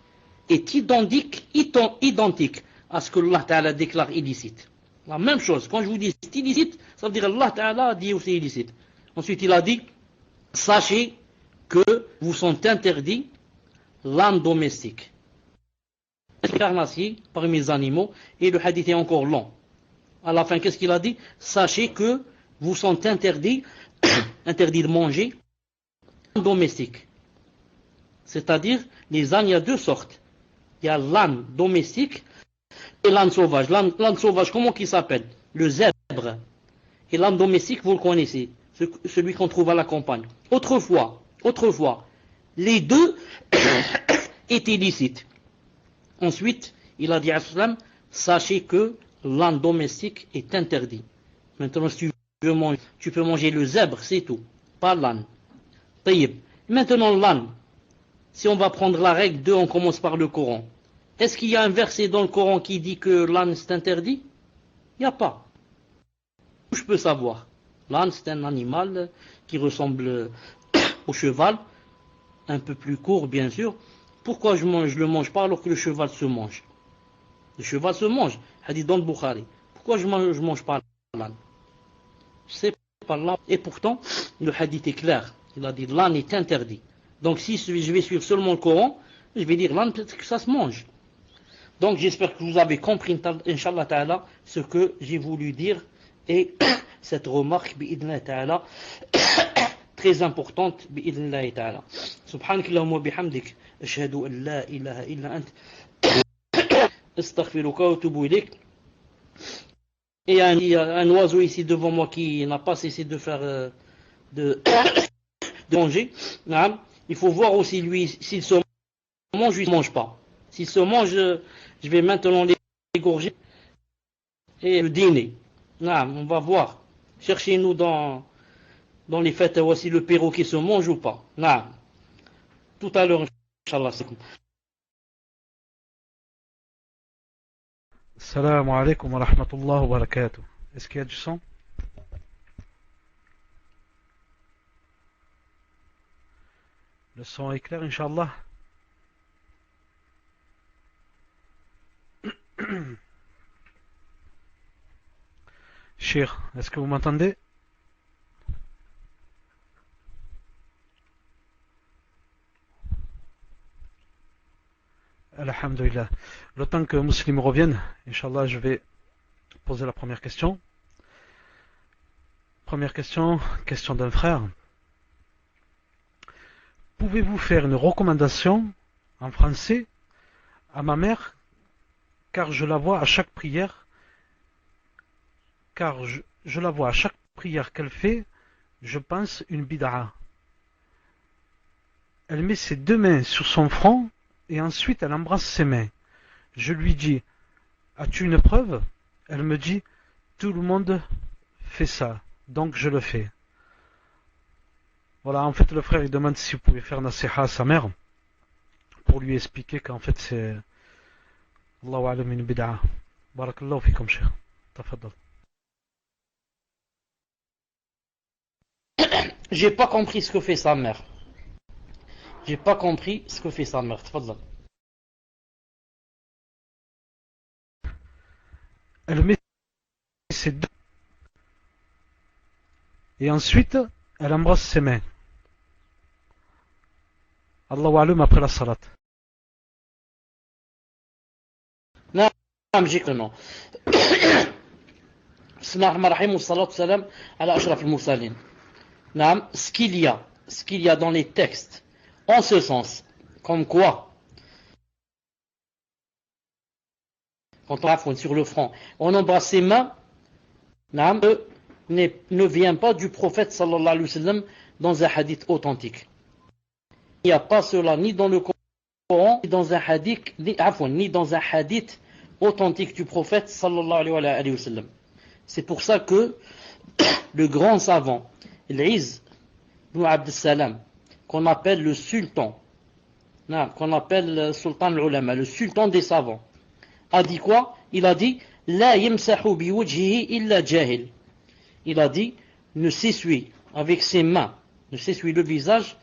est identique à ce que Allah Ta'ala déclare illicite. La même chose. Quand je vous dis c'est illicite, ça veut dire Allah Ta'ala a dit aussi illicite. Ensuite, il a dit, sachez que vous sont interdits l'âne domestique. Carnassier parmi les animaux, et le hadith est encore long. À la fin, qu'est-ce qu'il a dit? Sachez que vous sont interdits de manger l'âne domestique. C'est-à-dire, les ânes, il y a deux sortes. Il y a l'âne domestique et l'âne sauvage. L'âne sauvage, comment il s'appelle? Le zèbre. Et l'âne domestique, vous le connaissez, celui qu'on trouve à la campagne. Autrefois, les deux étaient licites. Ensuite, il a dit à l'islam, sachez que l'âne domestique est interdit. Maintenant, si tu peux manger le zèbre, c'est tout, pas l'âne. Taïb. Maintenant, l'âne, si on va prendre la règle 2, on commence par le Coran. Est-ce qu'il y a un verset dans le Coran qui dit que l'âne c'est interdit? Il n'y a pas. Je peux savoir. L'âne, c'est un animal qui ressemble au cheval, un peu plus court, bien sûr. Pourquoi je le mange pas alors que le cheval se mange? Le cheval se mange. Hadith dans le Bukhari. Pourquoi je mange pas l'âne? C'est pas l'âne. Et pourtant, le hadith est clair. Il a dit l'âne est interdit. Donc si je vais suivre seulement le Coran, je vais dire l'âne, peut-être que ça se mange. Donc j'espère que vous avez compris, Inch'Allah Ta'ala, ce que j'ai voulu dire. Et cette remarque, bi'idnillah ta'ala, très importante, bi'idnillah ta'ala. Subhanakallahumma bihamdik, ashhadu an la ilaha illa ant, astaghfiruka wa atubu ilayk. Et il y a un oiseau ici devant moi qui n'a pas cessé de faire de manger. Il faut voir aussi lui, s'il se mange, lui ne mange pas. S'il se mange, je vais maintenant l'égorger et le dîner. On va voir. Cherchez-nous dans les fêtes, voici le perroquet se mange ou pas. Tout à l'heure, Inch'Allah. Salam alaikum wa rahmatullah wa barakatuh. Est-ce qu'il y a du son? Le son est clair, Inch'Allah. Cheikh, est-ce que vous m'entendez? Alhamdulillah. Le temps que Muslim revienne, Inch'Allah, je vais poser la première question. Première question, question d'un frère. Pouvez-vous faire une recommandation en français à ma mère, car je la vois à chaque prière, qu'elle fait, je pense une bid'a. Elle met ses deux mains sur son front et ensuite elle embrasse ses mains. Je lui dis, as-tu une preuve? Elle me dit, tout le monde fait ça, donc je le fais. Voilà, en fait le frère il demande si vous pouvez faire nasiha à sa mère pour lui expliquer qu'en fait c'est Allahu a'lam une bid'a. Barakallahu fikum cheikh. Tafaddal. J'ai pas compris ce que fait sa mère. Tfaddal. Elle met ses deux et ensuite elle embrasse ses mains. Allahu a'lam après la salat. Non, j'ai que non. Bismillahirrahmanirrahim wa salatu salam ala ashraf al-mursalin. Ce qu'il y a dans les textes en ce sens, comme quoi quand on affronte sur le front, on embrasse ses mains, ne vient pas du prophète sallallahu alayhi wa sallam dans un hadith authentique. Il n'y a pas cela ni dans le Coran, ni dans un hadith authentique du prophète sallallahu alayhi wa sallam. C'est pour ça que le grand savant, l'Iz ibn Abd Salam, qu'on appelle le sultan, qu'on appelle sultan al-ulama, le sultan des savants, a dit quoi? Il a dit la yamsahu bi wajhihi illa jahil. Il a dit ne s'essuie avec ses mains, ne s'essuie le visage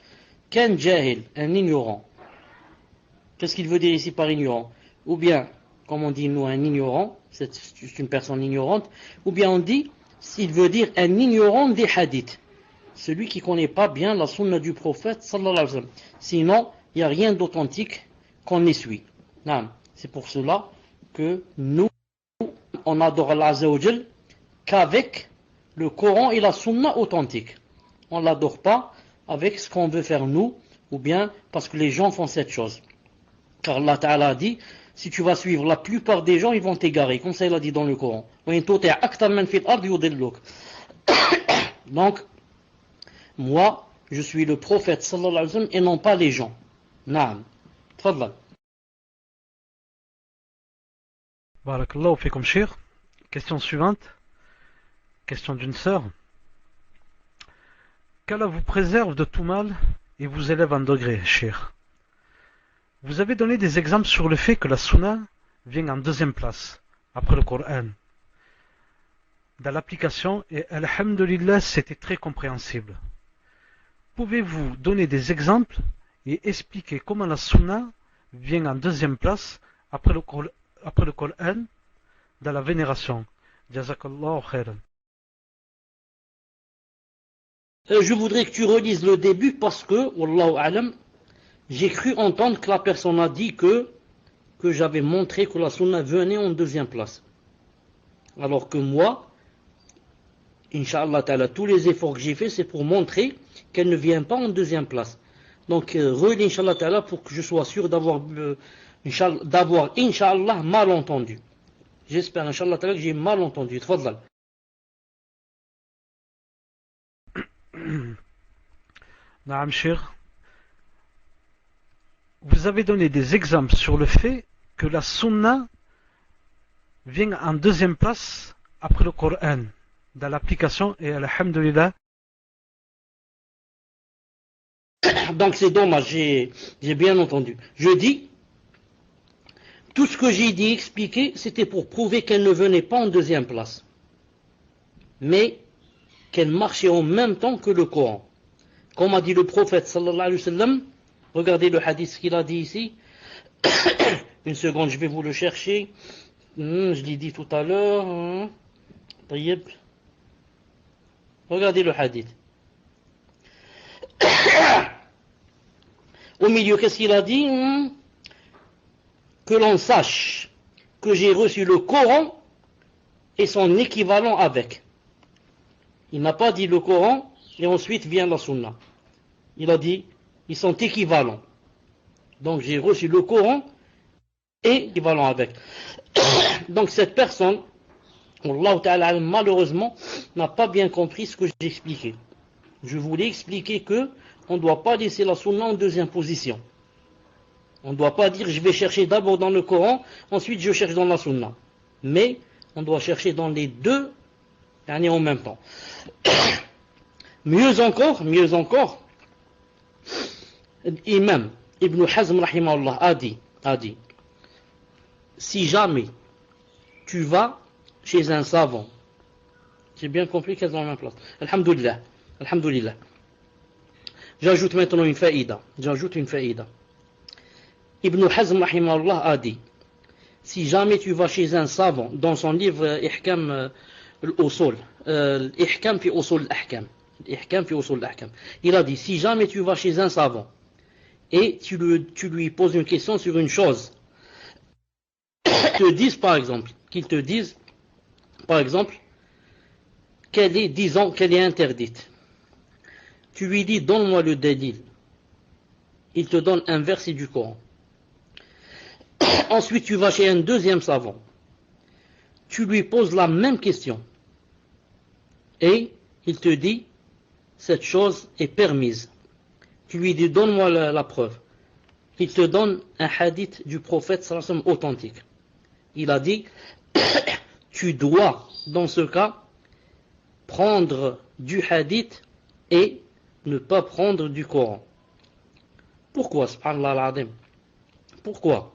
qu'un jahil, un ignorant. Qu'est-ce qu'il veut dire ici par ignorant? Ou bien, comme on dit nous, un ignorant, c'est une personne ignorante, ou bien on dit, s'il veut dire un ignorant des hadiths. celui qui ne connaît pas bien la sunna du prophète sallallahu alayhi wa sallam. Sinon, il n'y a rien d'authentique qu'on essuie. C'est pour cela que nous, on adore Allah Azza wa Jal qu'avec le Coran et la sunna authentique. On ne l'adore pas avec ce qu'on veut faire nous, ou bien parce que les gens font cette chose. Car Allah Ta'ala a dit, si tu vas suivre la plupart des gens, ils vont t'égarer, comme ça il a dit dans le Coran. Donc, moi, je suis le prophète sallallahu alayhi wa sallam et non pas les gens. Naam. Tfadlal. Barakallahu fikum Cheikh. Question suivante. Question d'une sœur. Qu'Allah vous préserve de tout mal et vous élève en degré, Cheikh. Vous avez donné des exemples sur le fait que la sunna vient en deuxième place, après le Coran. Dans l'application, et alhamdulillah, c'était très compréhensible. Pouvez-vous donner des exemples et expliquer comment la sunna vient en deuxième place après le Coran dans la vénération? Jazakallahu khairan. Je voudrais que tu relises le début parce que, wallahu alam, j'ai cru entendre que la personne a dit que j'avais montré que la sunna venait en deuxième place. Alors que moi, Inch'Allah ta'ala, tous les efforts que j'ai faits, c'est pour montrer qu'elle ne vient pas en deuxième place. Donc, relis Inch'Allah ta'ala pour que je sois sûr d'avoir, Inch'Allah, mal entendu. J'espère, Inch'Allah ta'ala, que j'ai mal entendu. Tfadlal. Naam Cheikh. Vous avez donné des exemples sur le fait que la sunna vient en deuxième place après le Coran dans l'application et alhamdulillah. Donc c'est dommage, j'ai bien entendu. Je dis, tout ce que j'ai dit, expliqué, c'était pour prouver qu'elle ne venait pas en deuxième place, mais qu'elle marchait en même temps que le Coran. Comme a dit le prophète sallallahu alayhi wa sallam, regardez le hadith qu'il a dit ici. Une seconde, je vais vous le chercher. Je l'ai dit tout à l'heure. Regardez le hadith. Au milieu, qu'est-ce qu'il a dit? Que l'on sache que j'ai reçu le Coran et son équivalent avec. Il n'a pas dit le Coran et ensuite vient la Sunna. Il a dit, ils sont équivalents. Donc j'ai reçu le Coran et équivalent avec. Donc cette personne, Allah Ta'ala, malheureusement, n'a pas bien compris ce que j'ai expliqué. Je voulais expliquer que on ne doit pas laisser la Sunna en deuxième position. On ne doit pas dire je vais chercher d'abord dans le Coran, ensuite je cherche dans la Sunna. Mais on doit chercher dans les deux en même temps. Mieux encore, Imam Ibn Hazm rahimahullah a dit, si jamais tu vas chez un savant, j'ai bien compris qu'elles sont en même place. Alhamdulillah. J'ajoute maintenant une faïda. Ibn Hazm rahimahullah a dit, si jamais tu vas chez un savant, dans son livre Ihkam al-Usul, Ihkam fi Usul al-Ahkam, il a dit, si jamais tu vas chez un savant et tu lui poses une question sur une chose, qu'il te dise par exemple qu'elle est interdite. Tu lui dis donne-moi le dalil. Il te donne un verset du Coran. Ensuite tu vas chez un deuxième savant. Tu lui poses la même question. Et il te dit cette chose est permise. Tu lui dis donne-moi la preuve. Il te donne un hadith du prophète sallallahu alayhi wa sallam authentique. Il a dit tu dois dans ce cas prendre du hadith et ne pas prendre du Coran. Pourquoi subhanallah al-azim? Pourquoi?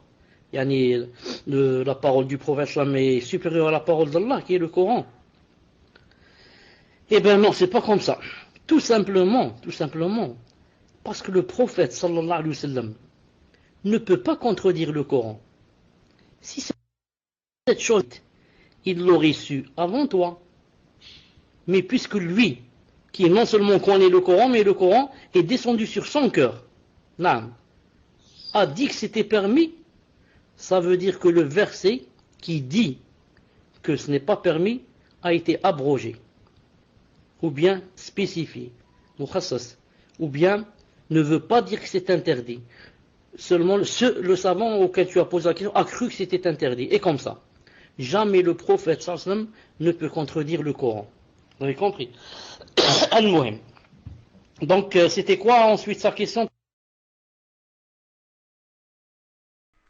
La parole du prophète sallallahu alayhi wa sallam est supérieure à la parole d'Allah qui est le Coran. Eh bien non, c'est pas comme ça. Tout simplement, parce que le prophète sallallahu alayhi wa sallam ne peut pas contredire le Coran. Si cette chose, il l'aurait su avant toi. Mais puisque lui, qui non seulement connaît le Coran, mais le Coran est descendu sur son cœur, Naam, a dit que c'était permis, ça veut dire que le verset qui dit que ce n'est pas permis a été abrogé, ou bien spécifié, mukhassas, ou bien ne veut pas dire que c'est interdit. Seulement le savant auquel tu as posé la question a cru que c'était interdit. Et comme ça, jamais le prophète sallam ne peut contredire le Coran. Vous avez compris? Al-Muhim. Donc c'était quoi ensuite sa question?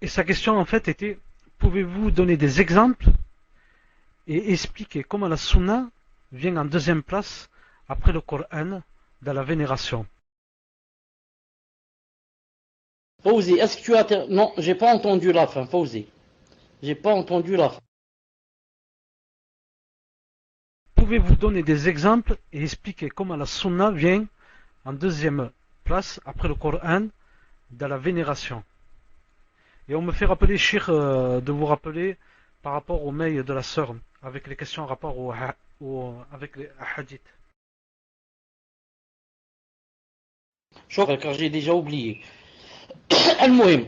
Et sa question en fait était, pouvez-vous donner des exemples et expliquer comment la Sunna vient en deuxième place après le Coran dans la vénération? Fawzi, est-ce que tu as... Non, j'ai pas entendu la fin, Fawzi. J'ai pas entendu la fin. Pouvez-vous donner des exemples et expliquer comment la Sunna vient en deuxième place après le Coran dans la vénération? Et on me fait rappeler, Cheikh, de vous rappeler par rapport au mail de la sœur, avec les questions en rapport avec les hadiths. Car j'ai déjà oublié. Al-Muhim.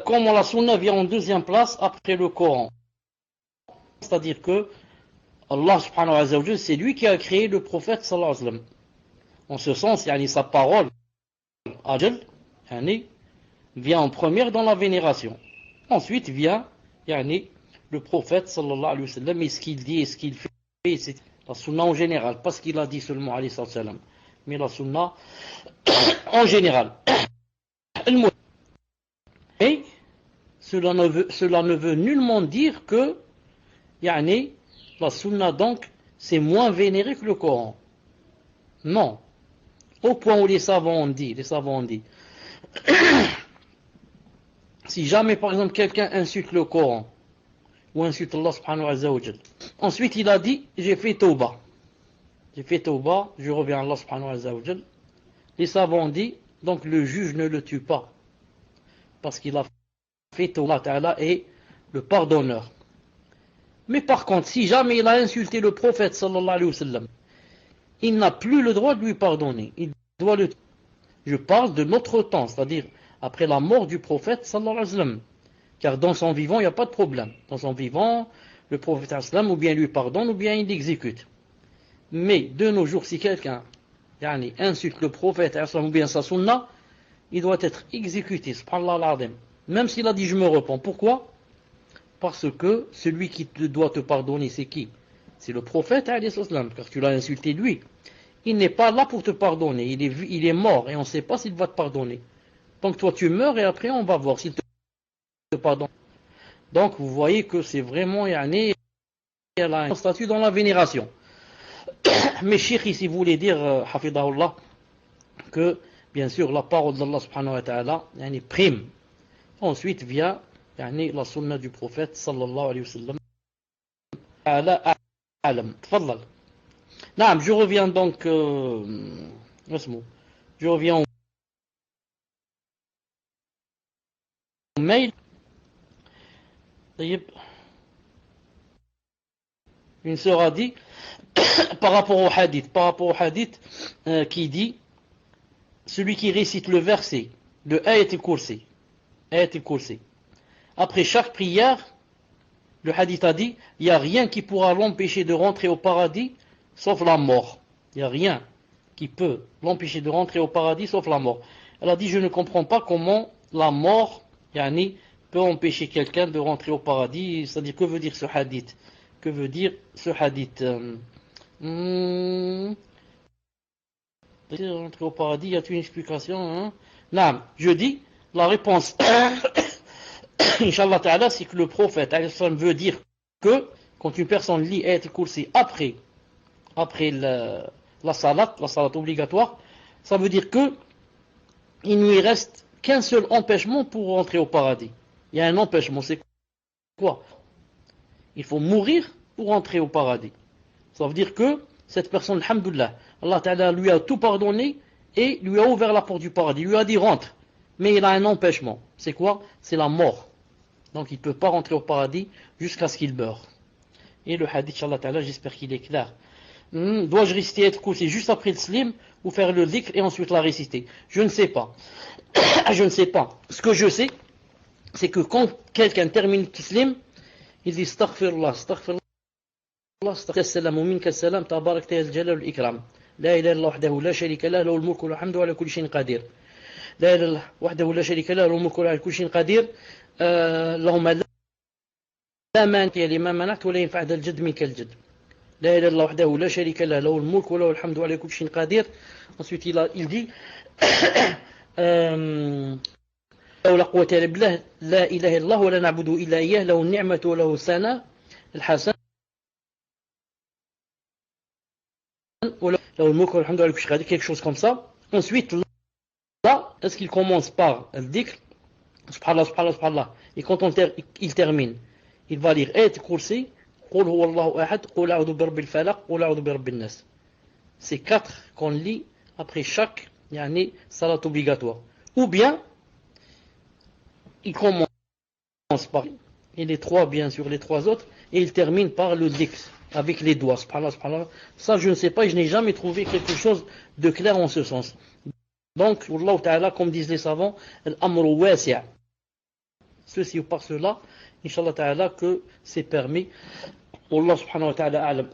Comment la Sunna vient en deuxième place après le Coran? C'est-à-dire que Allah subhanahu wa ta'ala, c'est lui qui a créé le prophète sallallahu alayhi wa sallam. En ce sens, yani, sa parole, Ajal, yani, vient en première dans la vénération. Ensuite vient yani, le prophète sallallahu alayhi wa sallam et ce qu'il dit et ce qu'il fait. C'est la sunna en général, pas ce qu'il a dit seulement alayhi sallam, mais la sunna en général. Et cela ne veut nullement dire que yani, la sunna donc c'est moins vénéré que le Coran. Non. Au point où les savants ont dit, si jamais par exemple quelqu'un insulte le Coran ou insulte Allah subhanahu wa ta'ala, ensuite il a dit j'ai fait tauba, je reviens à Allah subhanahu wa ta'ala, les savants ont dit donc le juge ne le tue pas parce qu'il a fait tauba, ta'ala est le pardonneur. Mais par contre si jamais il a insulté le prophète sallallahu alayhi wa sallam, il n'a plus le droit de lui pardonner, il doit le tuer. Je parle de notre temps, c'est-à-dire après la mort du prophète sallallahu alayhi wa sallam. Car dans son vivant, il n'y a pas de problème. Dans son vivant, le prophète sallallahu alayhi wa sallam ou bien lui pardonne ou bien il l'exécute. Mais de nos jours, si quelqu'un yani, insulte le prophète sallallahu alayhi wa sallam ou bien sa sunna, il doit être exécuté, subhanallah al-azim. Même s'il a dit je me repens. Pourquoi? Parce que celui qui doit te pardonner, c'est qui? C'est le prophète sallallahu alayhi wa sallam, car tu l'as insulté lui. Il n'est pas là pour te pardonner, il est mort et on ne sait pas s'il va te pardonner. Donc toi tu meurs et après on va voir s'il te pardonne. Donc vous voyez que c'est vraiment yani, elle a un statut dans la vénération. Mais Cheikh ici voulait dire, hafidahullah, que bien sûr la parole d'Allah subhanahu wa ta'ala yani, prime. Ensuite vient yani, la sunna du prophète sallallahu alayhi wa sallam. Ala alam. Tfadlal. Non, je reviens donc je reviens au mail. Une sœur a dit par rapport au hadith qui dit celui qui récite le verset de Ayat al-Kursi après chaque prière, le hadith a dit il n'y a rien qui pourra l'empêcher de rentrer au paradis sauf la mort. Il n'y a rien qui peut l'empêcher de rentrer au paradis sauf la mort. Elle a dit je ne comprends pas comment la mort yani, peut empêcher quelqu'un de rentrer au paradis. C'est-à-dire que veut dire ce hadith? Que veut dire ce hadith? Rentrer au paradis, y a-t-il une explication hein? Non, je dis la réponse Inch'Allah ta'ala c'est que le prophète veut dire que quand une personne lit Ayat al-Kursi après la salat obligatoire, ça veut dire que il ne lui reste qu'un seul empêchement pour rentrer au paradis. Il y a un empêchement, c'est quoi? Il faut mourir pour rentrer au paradis. Ça veut dire que cette personne, alhamdoulilah, Allah Ta'ala lui a tout pardonné et lui a ouvert la porte du paradis. Il lui a dit rentre. Mais il a un empêchement. C'est quoi? C'est la mort. Donc il ne peut pas rentrer au paradis jusqu'à ce qu'il meure. Et le hadith, Allah Ta'ala, j'espère qu'il est clair. Dois-je réciter Ayatul Kursi juste après le slim ou faire le dhikr et ensuite la réciter? Je ne sais pas. Je ne sais pas. Ce que je sais, c'est que quand quelqu'un termine le slim, il dit astaghfirullah, astaghfirullah, astaghfirullah, salam, minka salam, tabarak ya al-jalal wal-ikram. لا إله إلا الله وحده لا شريك له له الملك وله الحمد وعلى كل شيء قدير. لا إله إلا الله وحده لا شريك له له الملك وله على كل شيء قدير. اللهم لا مانع لما منعت ولا ينفع ذا الجد منك الجد. لا إله إلا الله وحده لا شريك له له الملك وله الحمد وعلى كل شيء قدير. Ensuite il dit لا قوة إلا بالله لا إله إلا الله ولا نعبد إلا إياه له النعمة وله الثناء الحسن وله الملك والحمد لله كل شيء, quelque chose comme ça. Ensuite là, est-ce qu'il commence par le dhikr subhanallah subhanallah subhanallah, et quand il termine, il va lire Ayatul Kursi, Qul huwa Allahu ahad, Qul a'udhu bi rabbil falaq, Qul a'udhu bi rabbin nas. C'est 4 qu'on lit après chaque salat obligatoire. Ou bien il commence par, et les 3 bien sûr, les 3 autres, et il termine par le dhikr avec les doigts. Subhanallah, subhanallah. Ça je ne sais pas, et je n'ai jamais trouvé quelque chose de clair en ce sens. Donc, Allah Ta'ala, comme disent les savants, l'amru wasi'. Ceci ou par cela, Inch'Allah Ta'ala, que c'est permis. Allah Subhanahu wa Ta'ala a'lam.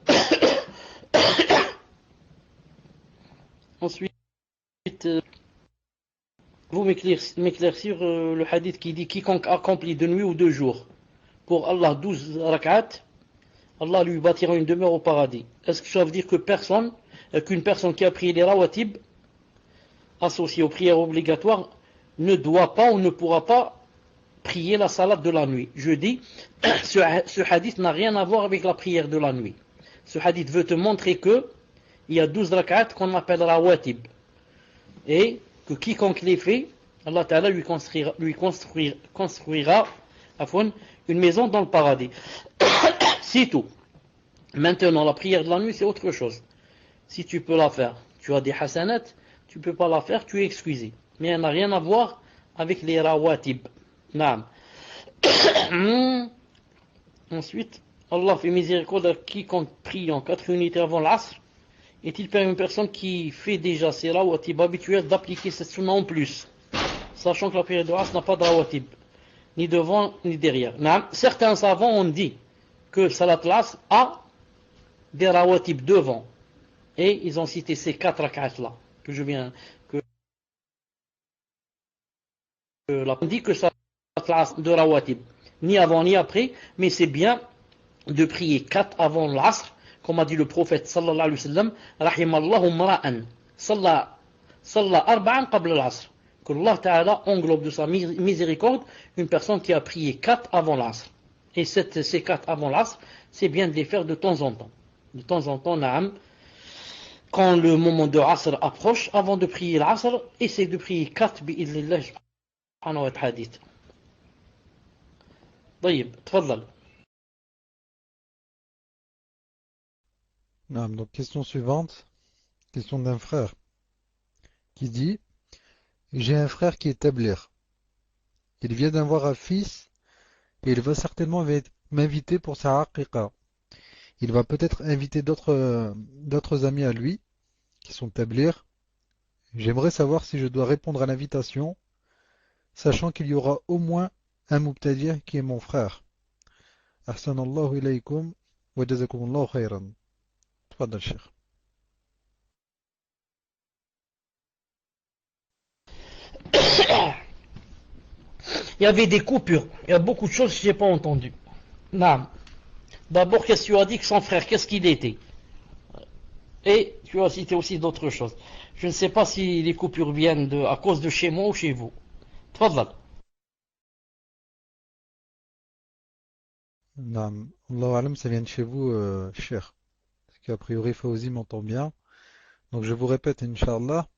Ensuite, vous m'éclaircir le hadith qui dit quiconque accomplit de nuit ou de jour pour Allah 12 rak'at, Allah lui bâtira une demeure au paradis. Est-ce que ça veut dire que qu'une personne qui a prié les rawatib associés aux prières obligatoires ne doit pas ou ne pourra pas prier la salat de la nuit? Je dis, ce hadith n'a rien à voir avec la prière de la nuit. Ce hadith veut te montrer que il y a 12 rak'at qu'on appelle rawatib et que quiconque les fait, Allah Ta'ala lui construira une maison dans le paradis. C'est tout. Maintenant, la prière de la nuit, c'est autre chose. Si tu peux la faire, tu as des hasanat, tu peux pas la faire, tu es excusé. Mais elle n'a rien à voir avec les rawatib. Naam. Ensuite, Allah fait miséricorde à quiconque prie en 4 unités avant l'asr. Est-il permis à une personne qui fait déjà ses rawatib habituelles d'appliquer cette sunna en plus, sachant que la prière de l'asr n'a pas de rawatib, ni devant ni derrière? Naam. Certains savants ont dit que salat l'asr a des rawatib devant. Et ils ont cité ces 4 rak'at là que je viens on dit que ça de rawatib ni avant ni après, mais c'est bien de prier 4 avant l'asr, comme a dit le prophète sallallahu alayhi wa sallam, rahimallahu mra'an salla arba'an qabla l'asr, que Allah Ta'ala englobe de sa miséricorde une personne qui a prié 4 avant l'asr. Et ces 4 avant l'asr, c'est bien de les faire de temps en temps. De temps en temps, na'am, quand le moment de Asr approche, avant de prier l'Asr, essaye de prier 4 bi'idhnillah subhanahu wa ta'ala. طيب تفضل. Donc question suivante, question d'un frère qui dit: j'ai un frère qui est tablir. Il vient d'avoir un fils et il va certainement m'inviter pour sa aqiqa. Il va peut-être inviter d'autres amis à lui qui sont tablir. J'aimerais savoir si je dois répondre à l'invitation, sachant qu'il y aura au moins un mubtadi' qui est mon frère. Ahsanallahu ilaykum wa jazakumullahu khayran. Tfadal Cheikh. Il y avait des coupures, il y a beaucoup de choses que je n'ai pas entendues. Non. D'abord, qu'est-ce que tu as dit que son frère, qu'est-ce qu'il était? Et tu as cité aussi d'autres choses. Je ne sais pas si les coupures viennent à cause de chez moi ou chez vous. Tfadal. Naam. Allahu alam, ça vient de chez vous, Cheikh. Parce qu'a priori, Fawzi m'entend bien. Donc je vous répète, Inch'Allah,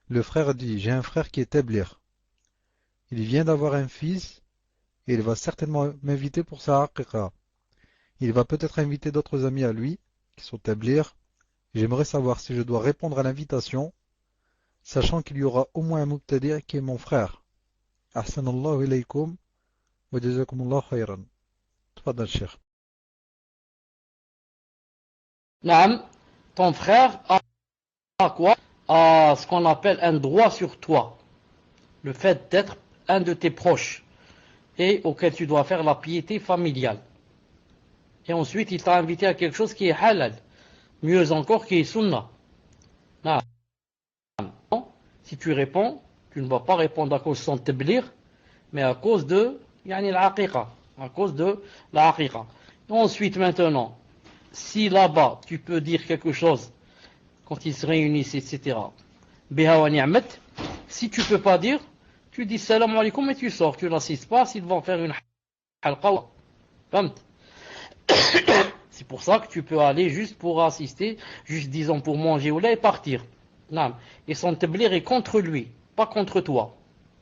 le frère dit: j'ai un frère qui est tablir. Il vient d'avoir un fils et il va certainement m'inviter pour sa aqiqa. Il va peut-être inviter d'autres amis à lui qui sont tablir. J'aimerais savoir si je dois répondre à l'invitation, sachant qu'il y aura au moins un mubtadi' qui est mon frère. Ahsanallahu ilaykum wa jazakumullahu khayran. Tfadal Cheikh. نعم ton frère a quoi? A ce qu'on appelle un droit sur toi. Le fait d'être un de tes proches et auquel tu dois faire la piété familiale. Et ensuite, il t'a invité à quelque chose qui est halal. Mieux encore, qui est sunnah. Non. Si tu réponds, tu ne vas pas répondre à cause de son tablir, mais à cause de l'aqiqa. À cause de la aqiqa. Ensuite, maintenant, si là-bas, tu peux dire quelque chose, quand ils se réunissent, etc., biha wa ni'mat, si tu peux pas dire, tu dis salam alaikum et tu sors. Tu n'assistes pas s'ils vont faire une halqa. C'est pour ça que tu peux aller juste pour assister, juste disons pour manger ou là et partir. Non. Et son tablir est contre lui, pas contre toi.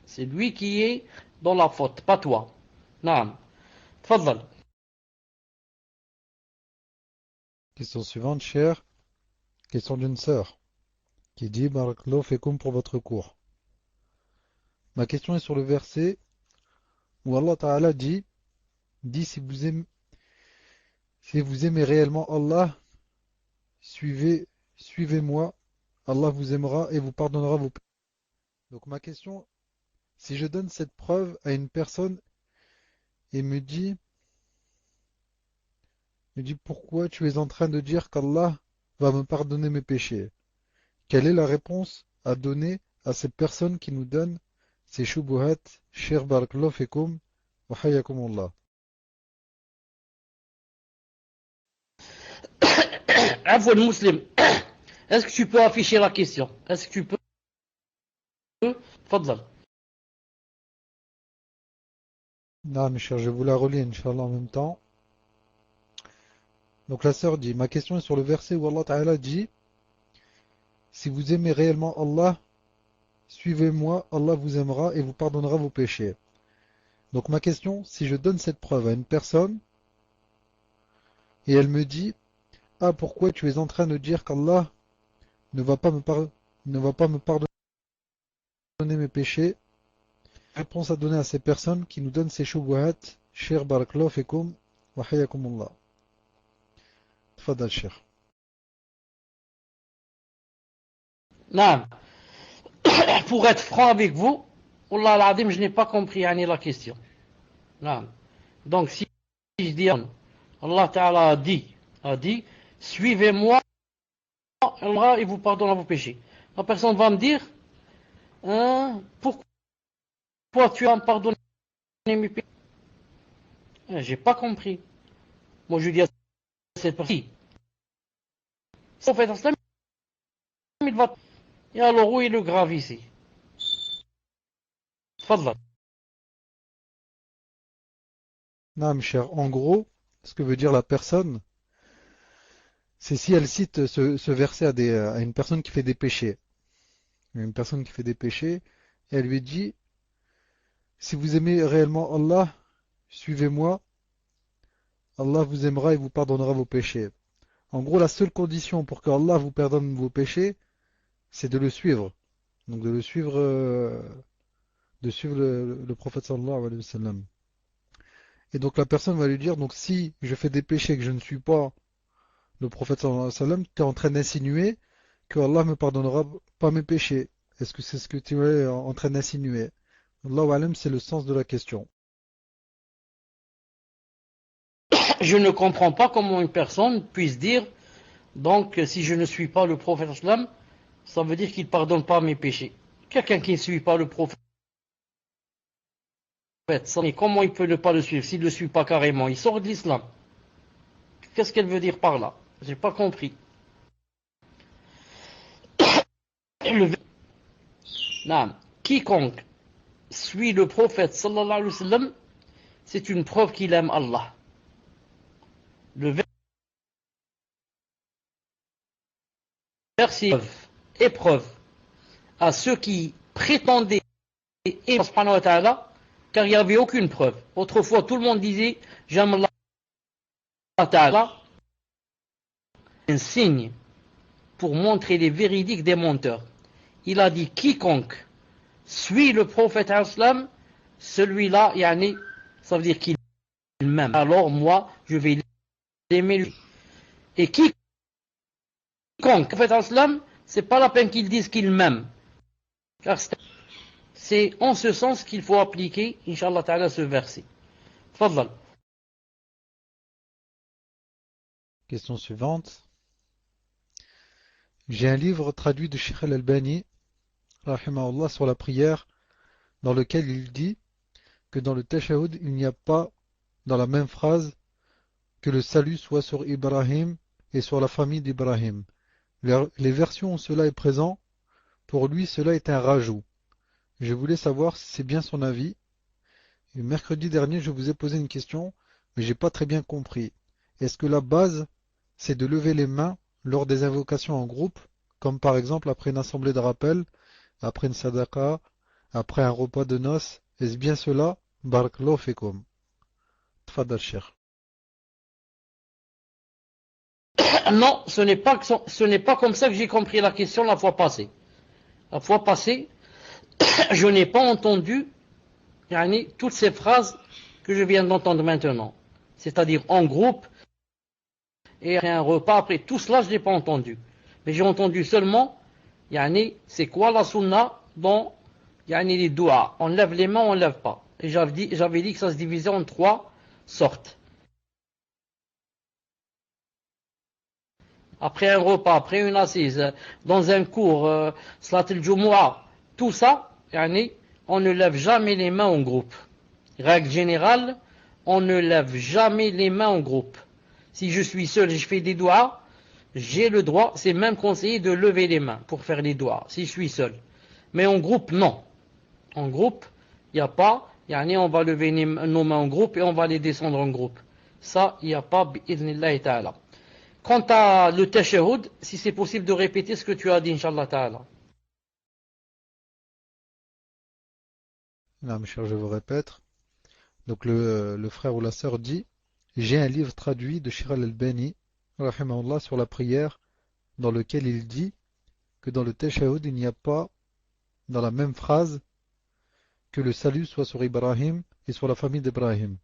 C'est lui qui est dans la faute, pas toi. Non. Tfaddal. Question suivante, cher. Question d'une sœur qui dit Barakallahu fekoum pour votre cours. Ma question est sur le verset où Allah Ta'ala dit si vous aimez réellement Allah, suivez-moi, Allah vous aimera et vous pardonnera vos péchés. Donc ma question, si je donne cette preuve à une personne et me dit pourquoi tu es en train de dire qu'Allah va me pardonner mes péchés? Quelle est la réponse à donner à cette personne qui nous donne ces shubuhat? Cher barakallahu fekoum wa hayyakumullah. Afwa le muslim. Est-ce que tu peux afficher la question? Est-ce que tu peux? Tfaddal. Non, mes chers, je vous la relis, Inch'Allah, en même temps. Donc la sœur dit, ma question est sur le verset où Allah Ta'ala dit, si vous aimez réellement Allah, suivez-moi, Allah vous aimera et vous pardonnera vos péchés. Donc ma question, si je donne cette preuve à une personne, et elle me dit, ah, pourquoi tu es en train de dire qu'Allah ne va pas me pardonner mes péchés? Réponse à donner à ces personnes qui nous donnent ces shubuhat. Cher barakallahu fekoum wa hayyakumullah. Tfadal, cher. Non. Pour être franc avec vous, Wallah al-Adim, je n'ai pas compris la question. Non. Donc si je dis, Allah Ta'ala a dit, suivez-moi, Allah et vous pardonnera vos péchés. La personne va me dire, pourquoi tu as pardonné mes péchés? J'ai pas compris. Moi je dis à cette personne, en fait, il va. Et alors où est le grave ici? Tfadal. Non, mes chers, en gros, ce que veut dire la personne, c'est si elle cite ce verset à une personne qui fait des péchés. Une personne qui fait des péchés, et elle lui dit, si vous aimez réellement Allah, suivez-moi, Allah vous aimera et vous pardonnera vos péchés. En gros, la seule condition pour que Allah vous pardonne vos péchés, c'est de le suivre. Donc de suivre le prophète sallallahu alayhi wa sallam. Et donc la personne va lui dire, donc si je fais des péchés et que je ne suis pas le prophète sallallahu alayhi wa sallam, tu es en train d'insinuer que Allah me pardonnera pas mes péchés. Est-ce que c'est ce que tu es en train d'insinuer? Allahu alam, c'est le sens de la question. Je ne comprends pas comment une personne puisse dire, donc si je ne suis pas le prophète sallam, ça veut dire qu'il ne pardonne pas mes péchés. Quelqu'un qui ne suit pas le prophète, comment il peut ne pas le suivre s'il ne le suit pas carrément? Il sort de l'islam. Qu'est-ce qu'elle veut dire par là? J'ai pas compris. Non. Quiconque suit le prophète sallallahu alayhi wa sallam, c'est une preuve qu'il aime Allah. Le verset épreuve à ceux qui prétendaient aimer subhanahu wa ta'ala, car il n'y avait aucune preuve. Autrefois, tout le monde disait j'aime Allah ta'ala. Un signe pour montrer les véridiques des menteurs. Il a dit quiconque suit le prophète islam, celui-là, ça veut dire qu'il m'aime. Alors moi, je vais l'aimer lui. Et quiconque quiconque, en fait, c'est pas la peine qu'ils disent qu'ils m'aiment. Car c'est en ce sens qu'il faut appliquer, Inch'Allah Ta'ala, ce verset. Fadlal. Question suivante. J'ai un livre traduit de Sheikh Al-Albani, rahimahullah, sur la prière, dans lequel il dit que dans le Tashahhud, il n'y a pas, dans la même phrase, que le salut soit sur Ibrahim et sur la famille d'Ibrahim. Les versions où cela est présent, pour lui, cela est un rajout. Je voulais savoir si c'est bien son avis. Et mercredi dernier, je vous ai posé une question, mais j'ai pas très bien compris. Est-ce que la base, c'est de lever les mains lors des invocations en groupe, comme par exemple après une assemblée de rappel, après une sadaqa, après un repas de noces? Est-ce bien cela? Barakallahu fikum. Tfadal Cheikh. Non, ce n'est pas comme ça que j'ai compris la question la fois passée. La fois passée, je n'ai pas entendu toutes ces phrases que je viens d'entendre maintenant. C'est-à-dire en groupe, et après un repas, après tout cela, je n'ai pas entendu. Mais j'ai entendu seulement, c'est quoi la sunna dans les doigts. On lève les mains, on ne lève pas. Et j'avais dit que ça se divisait en 3 sortes. Après un repas, après une assise, dans un cours, Salat al-Jumu'ah, tout ça, on ne lève jamais les mains en groupe. Règle générale, on ne lève jamais les mains en groupe. Si je suis seul et je fais des doigts, j'ai le droit, c'est même conseillé de lever les mains pour faire les doigts, si je suis seul. Mais en groupe, non. En groupe, il n'y a pas, on va lever nos mains en groupe et on va les descendre en groupe. Ça, il n'y a pas, bi'idhnillahi ta'ala. Quant à le tashahhud, si c'est possible de répéter ce que tu as dit, Inch'Allah ta'ala. Là, mes chers, je vous répète. Donc le frère ou la sœur dit, j'ai un livre traduit de Sheikh Al-Albani, rahimahullah, sur la prière, dans lequel il dit que dans le tashahhud, il n'y a pas, dans la même phrase, que le salut soit sur Ibrahim et sur la famille d'Ibrahim.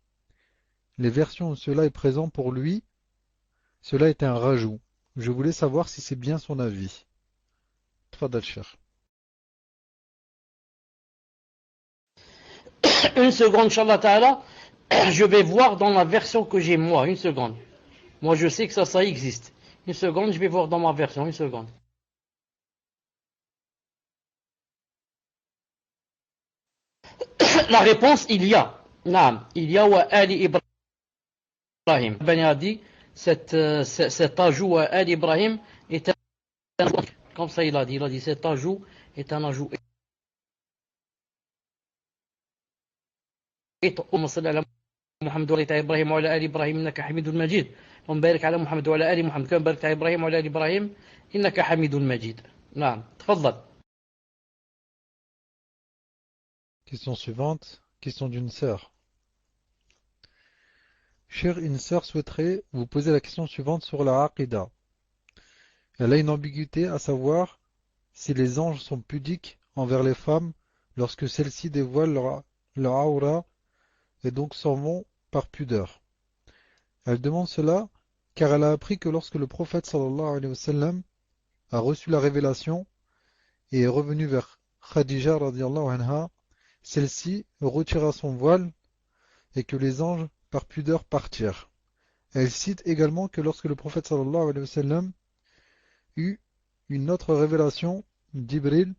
Les versions où cela est présent pour lui, cela est un rajout. Je voulais savoir si c'est bien son avis. Tfadal Cheikh. Une seconde, Inch'Allah ta'ala, je vais voir dans la version que j'ai moi, une seconde. Moi je sais que ça existe. Une seconde, je vais voir dans ma version, une seconde. La réponse, il y a. Naam, il y a wa Ali Ibrahim. Ben a dit, cet ajout wa Ali Ibrahim est un ajout. Comme ça il a dit cet ajout est un ajout. اللهم صل على محمد وعلى ال ابراهيم وعلى ال ابراهيم انك حميد مجيد اللهم بارك على محمد وعلى ال محمد كما باركت على ابراهيم وعلى ال ابراهيم انك حميد مجيد. نعم تفضل. Question suivante, question d'une sœur. Chère, une sœur souhaiterait vous poser la question suivante sur la Aqidah. Elle a une ambiguïté à savoir si les anges sont pudiques envers les femmes lorsque celles-ci dévoilent leur aura et donc s'en vont par pudeur. Elle demande cela car elle a appris que lorsque le prophète sallallahu alayhi wa sallam a reçu la révélation et est revenu vers Khadija radiyallahu anha, celle-ci retira son voile et que les anges par pudeur partirent. Elle cite également que lorsque le prophète sallallahu alayhi wa sallam eut une autre révélation, Jibril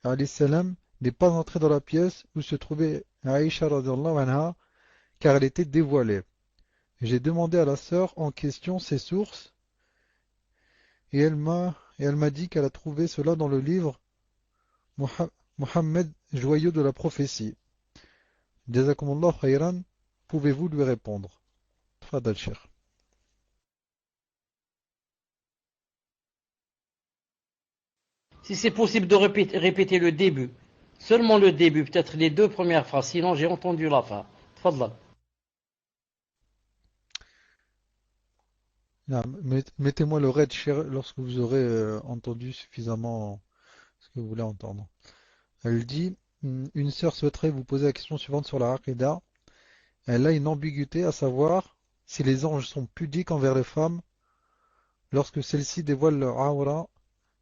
alayhi salam n'est pas entré dans la pièce où se trouvait Aïcha radiyallahu anha car elle était dévoilée. J'ai demandé à la sœur en question ses sources et elle m'a dit qu'elle a trouvé cela dans le livre Mohammed, joyau de la prophétie. Jazakumullah khayran, pouvez-vous lui répondre? Tfadal Cheikh. Si c'est possible de répéter le début, seulement le début, peut-être les 2 premières phrases, sinon j'ai entendu la fin. Tfadal. Mettez-moi le red share lorsque vous aurez entendu suffisamment ce que vous voulez entendre. Elle dit, une sœur souhaiterait vous poser la question suivante sur la Aqidah. Elle a une ambiguïté à savoir si les anges sont pudiques envers les femmes lorsque celles-ci dévoilent leur aura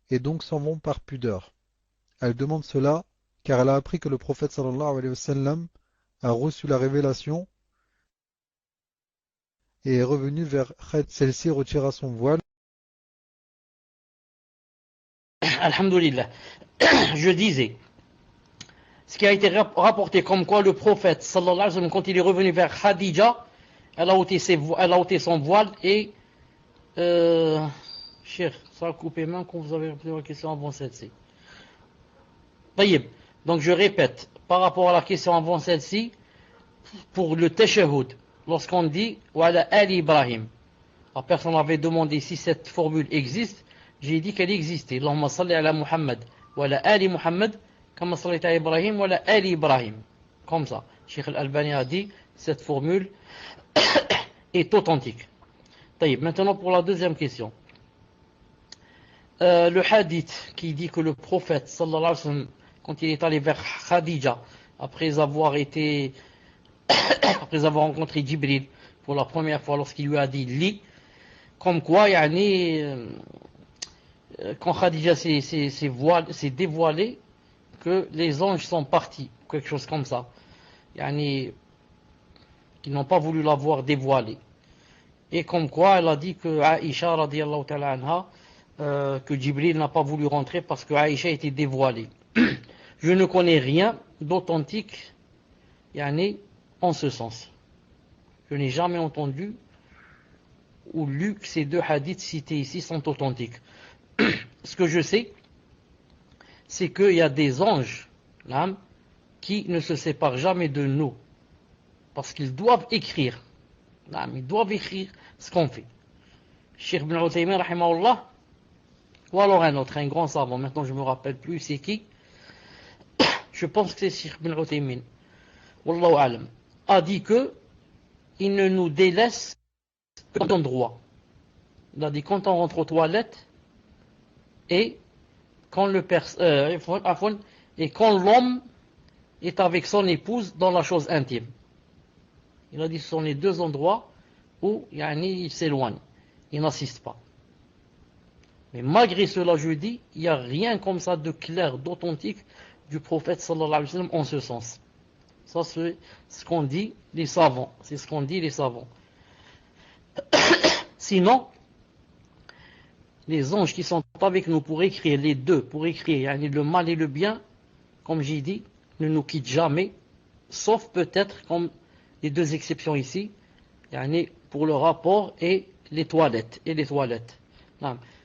et donc s'en vont par pudeur. Elle demande cela car elle a appris que le prophète sallallahu alayhi wa sallam a reçu la révélation et est revenu vers Khed. Celle-ci retira son voile. Alhamdulillah. Je disais, ce qui a été rapporté comme quoi le prophète, sallallahu alayhi wa sallam, quand il est revenu vers Khadija, elle a ôté son voile et... cher, ça a coupé main quand vous avez posé la question avant celle-ci. Taïb. Donc je répète, par rapport à la question avant celle-ci, pour le tashahhud, lorsqu'on dit « Wa'ala Ali Ibrahim », la personne avait demandé si cette formule existe, j'ai dit qu'elle existait. « Allahumma salli ala Muhammad, wa'ala Ali Muhammad » comme sallallahu Ibrahim wa la ali Ibrahim. Comme ça. Cheikh Al-Albani a dit cette formule est authentique. Taïb. Maintenant pour la deuxième question. Le hadith qui dit que le prophète sallallahu alayhi wa sallam, quand il est allé vers Khadija après avoir rencontré Jibril pour la première fois lorsqu'il lui a dit lis, comme quoi quand Khadija s'est dévoilée, que les anges sont partis, quelque chose comme ça. Qu'ils n'ont pas voulu l'avoir dévoilée. Et comme quoi, elle a dit que Aïcha, radiyallahu ta'ala anha, que Jibril n'a pas voulu rentrer parce que Aïcha était dévoilée. Je ne connais rien d'authentique, en ce sens. Je n'ai jamais entendu ou lu que ces deux hadiths cités ici sont authentiques. Ce que je sais, c'est qu'il y a des anges qui ne se séparent jamais de nous. Parce qu'ils doivent écrire. Ils doivent écrire ce qu'on fait. Cheikh Ibn Uthaymin, rahimahullah, ou alors un autre, un grand savant, maintenant je ne me rappelle plus c'est qui. Je pense que c'est Cheikh Ibn Uthaymin, wallahu alam, a dit que il ne nous délaisse que d'endroit. Il a dit quand on rentre aux toilettes et quand l'homme est avec son épouse dans la chose intime. Il a dit que ce sont les deux endroits où il s'éloigne, il n'assiste pas. Mais malgré cela, je dis, il n'y a rien comme ça de clair, d'authentique du prophète sallallahu alayhi wa sallam en ce sens. Ça c'est ce qu'ont dit les savants. C'est ce qu'ont dit les savants. Sinon, les anges qui sont avec nous pour écrire les deux, pour écrire le mal et le bien, comme j'ai dit, ne nous quittent jamais, sauf peut-être comme les deux exceptions ici, pour le rapport et les toilettes.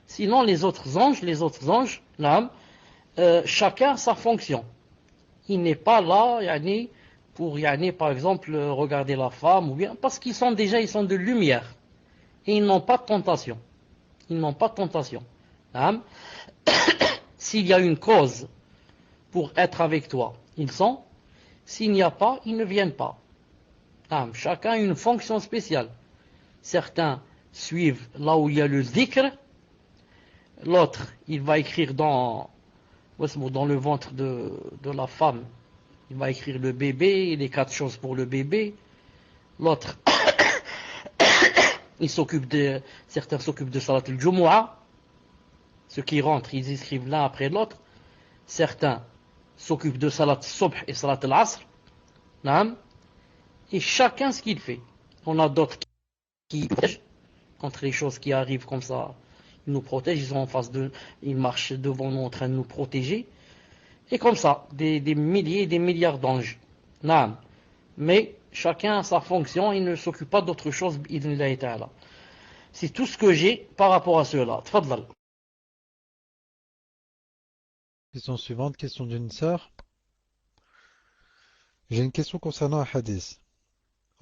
Sinon, les autres anges, chacun sa fonction. Il n'est pas là, pour, par exemple, regarder la femme, ou bien, parce qu'ils sont de lumière, et ils n'ont pas de tentation. Ils n'ont pas de tentation. S'il y a une cause pour être avec toi, ils sont. S'il n'y a pas, ils ne viennent pas. Chacun a une fonction spéciale. Certains suivent là où il y a le dhikr. L'autre, il va écrire dans le ventre de la femme. Il va écrire le bébé, les 4 choses pour le bébé. L'autre, certains s'occupent de Salat al-Jumu'ah. Ceux qui rentrent, ils écrivent l'un après l'autre. Certains s'occupent de Salat al-Subh et Salat al-Asr. Et chacun ce qu'il fait. On a d'autres qui protègent contre les choses qui arrivent comme ça. Ils nous protègent, ils sont en face ils marchent devant nous en train de nous protéger. Et comme ça, des milliers et des milliards d'anges. Mais chacun a sa fonction, il ne s'occupe pas d'autre chose. C'est tout ce que j'ai par rapport à cela. Tfadlal. Question suivante, question d'une sœur. J'ai une question concernant un hadith.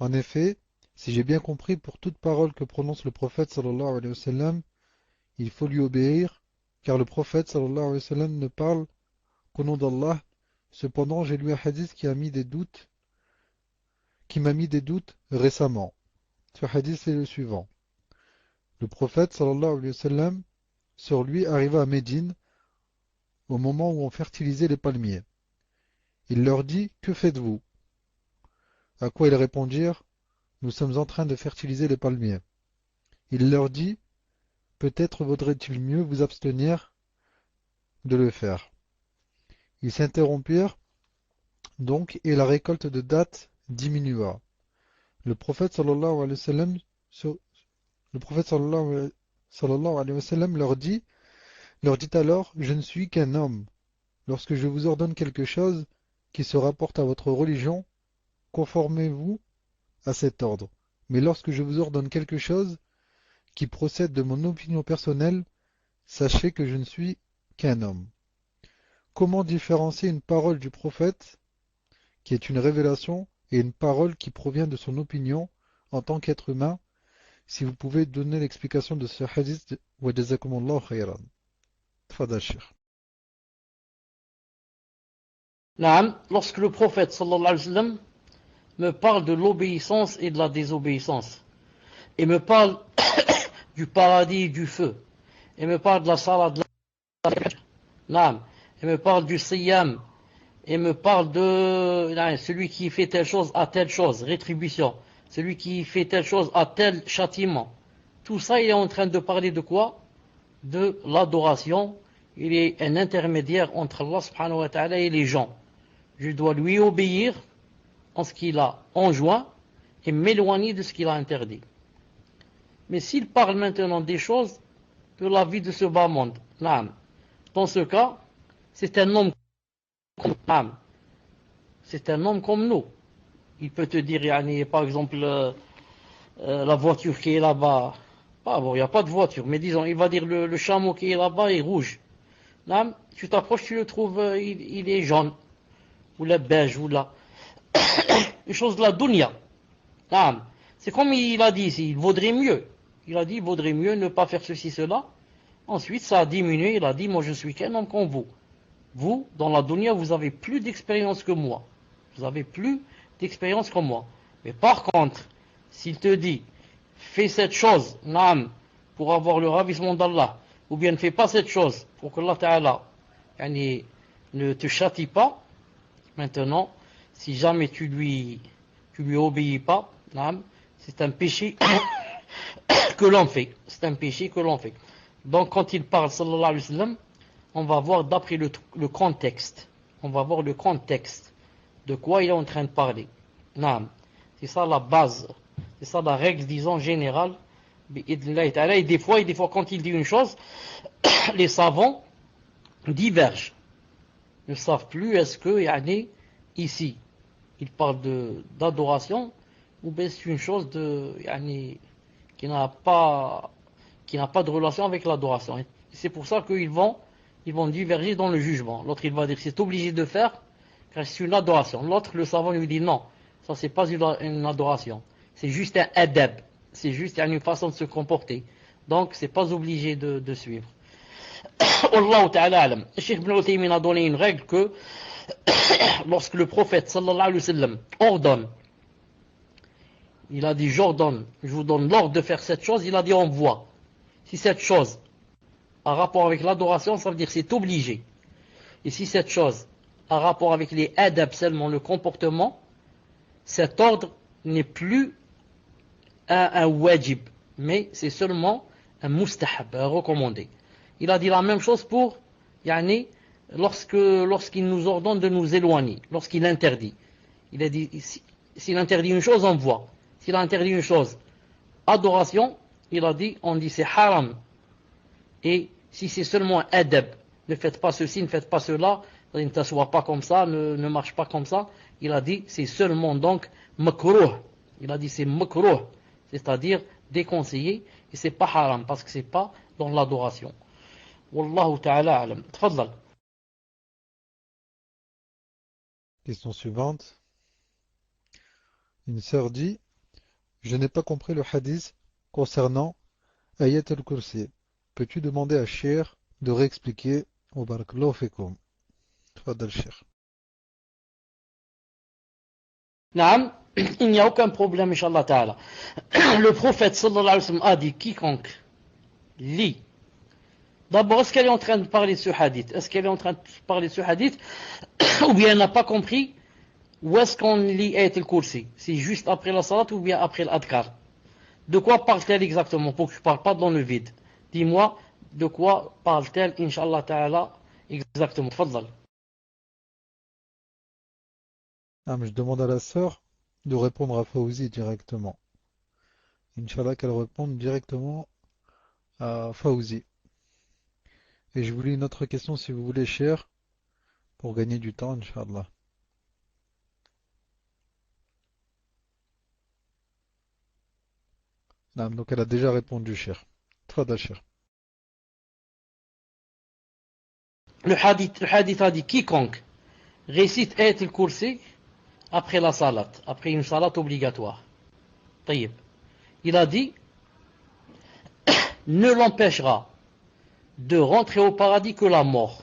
En effet, si j'ai bien compris, pour toute parole que prononce le prophète sallallahu alayhi wa sallam, il faut lui obéir, car le prophète sallallahu alayhi wa sallam ne parle qu'au nom d'Allah. Cependant, j'ai lu un hadith qui m'a mis des doutes récemment. Ce hadith c'est le suivant. Le prophète sallallahu alayhi wa sallam, sur lui, arriva à Médine au moment où on fertilisait les palmiers. Il leur dit, que faites-vous? À quoi ils répondirent, nous sommes en train de fertiliser les palmiers. Il leur dit, peut-être vaudrait-il mieux vous abstenir de le faire. Ils s'interrompirent donc et la récolte de dattes diminua. Le prophète sallallahu alayhi wa sallam, le prophète sallallahu alayhi wa sallam leur dit alors, je ne suis qu'un homme. Lorsque je vous ordonne quelque chose qui se rapporte à votre religion, conformez-vous à cet ordre. Mais lorsque je vous ordonne quelque chose qui procède de mon opinion personnelle, sachez que je ne suis qu'un homme. Comment différencier une parole du prophète, qui est une révélation, et une parole qui provient de son opinion en tant qu'être humain? Si vous pouvez donner l'explication de ce hadith, wa jazakumullahu khayran. Tfadal Cheikh. Naam, lorsque le prophète sallallahu alayhi wa sallam me parle de l'obéissance et de la désobéissance, et me parle du paradis et du feu, et me parle de la salat, de la naam, et me parle du siyam, et me parle de celui qui fait telle chose à telle chose, rétribution, celui qui fait telle chose à tel châtiment. Tout ça, il est en train de parler de quoi? De l'adoration. Il est un intermédiaire entre Allah subhanahu wa ta'ala et les gens. Je dois lui obéir en ce qu'il a enjoint et m'éloigner de ce qu'il a interdit. Mais s'il parle maintenant des choses de la vie de ce bas monde, dans ce cas, c'est un homme comme nous. Il peut te dire, par exemple, la voiture qui est là-bas. Il n'y a pas de voiture, mais disons, il va dire le chameau qui est là-bas est rouge. Tu t'approches, tu le trouves, il est jaune, ou la beige, ou la. Les choses de la dunya. C'est comme il a dit ici, il vaudrait mieux. Il a dit, il vaudrait mieux ne pas faire ceci, cela. Ensuite, ça a diminué, il a dit, moi je suis qu'un homme comme vous. Vous, dans la dunya, vous avez plus d'expérience que moi. Vous avez plus d'expérience que moi. Mais par contre, s'il te dit, fais cette chose, pour avoir le ravissement d'Allah, ou bien ne fais pas cette chose, pour que Allah Ta'ala ne te châtie pas, maintenant, si jamais tu lui obéis pas, c'est un péché que l'on fait. C'est un péché que l'on fait. Donc quand il parle, sallallahu alayhi wa sallam, on va voir d'après le contexte. On va voir le contexte de quoi il est en train de parler. C'est ça la base. C'est ça la règle, disons, générale. Et des fois, quand il dit une chose, les savants divergent. Ne savent plus est-ce que, ici, il parle d'adoration, ou bien c'est une chose qui n'a pas de relation avec l'adoration. Et c'est pour ça qu'ils vont diverger dans le jugement. L'autre, il va dire c'est obligé de faire, car c'est une adoration. L'autre, le savant, lui dit non, ça c'est pas une adoration. C'est juste un adab. C'est juste une façon de se comporter. Donc, c'est pas obligé de suivre. Wallahu ta'ala alam. Cheikh Ibn Uthaymin a donné une règle que lorsque le prophète sallallahu alayhi wa sallam ordonne, il a dit je vous donne l'ordre de faire cette chose, il a dit envoie. Si cette chose a rapport avec l'adoration, ça veut dire c'est obligé. Et si cette chose a rapport avec les adab seulement, le comportement, cet ordre n'est plus un wajib, mais c'est seulement un mustahab, un recommandé. Il a dit la même chose pour lorsqu'il nous ordonne de nous éloigner, lorsqu'il interdit. Il a dit, s'il interdit une chose, on voit. S'il interdit une chose, adoration, on dit c'est haram. Et si c'est seulement un adab, ne faites pas ceci, ne faites pas cela, ne t'assois pas comme ça, ne marche pas comme ça, il a dit c'est seulement donc makruh. Il a dit c'est makruh, c'est-à-dire déconseillé, et c'est pas haram, parce que c'est pas dans l'adoration. Wallahu ta'ala alam. Tfadlal. Question suivante. Une sœur dit, je n'ai pas compris le hadith concernant Ayat al-Kursi. Peux-tu demander à Cheikh de réexpliquer au barakallahu fikum? Tfadal Cheikh. Naam, il n'y a aucun problème, Inch'Allah ta'ala. Le prophète sallallahu alayhi wa sallam a dit, quiconque lit. D'abord, est-ce qu'elle est en train de parler de ce hadith? Est-ce qu'elle est en train de parler de ce hadith? Ou bien elle n'a pas compris où est-ce qu'on lit Ayat al-Kursi? C'est juste après la salat ou bien après l'adkar? De quoi parle-t-elle exactement? Pour que je ne parle pas dans le vide. Dis-moi de quoi parle-t-elle, Inch'Allah Ta'ala, exactement. Tfaddal. Ah, mais je demande à la sœur de répondre à Fawzi directement. Inch'Allah qu'elle réponde directement à Fawzi. Et je vous lis une autre question si vous voulez, cher, pour gagner du temps, Inch'Allah. Ah, donc elle a déjà répondu, cher. Tfadal, cher. Le hadith a dit quiconque récite Ayat al-Kursi après la salat, après une salat obligatoire. Taïb. Il a dit ne l'empêchera de rentrer au paradis que la mort.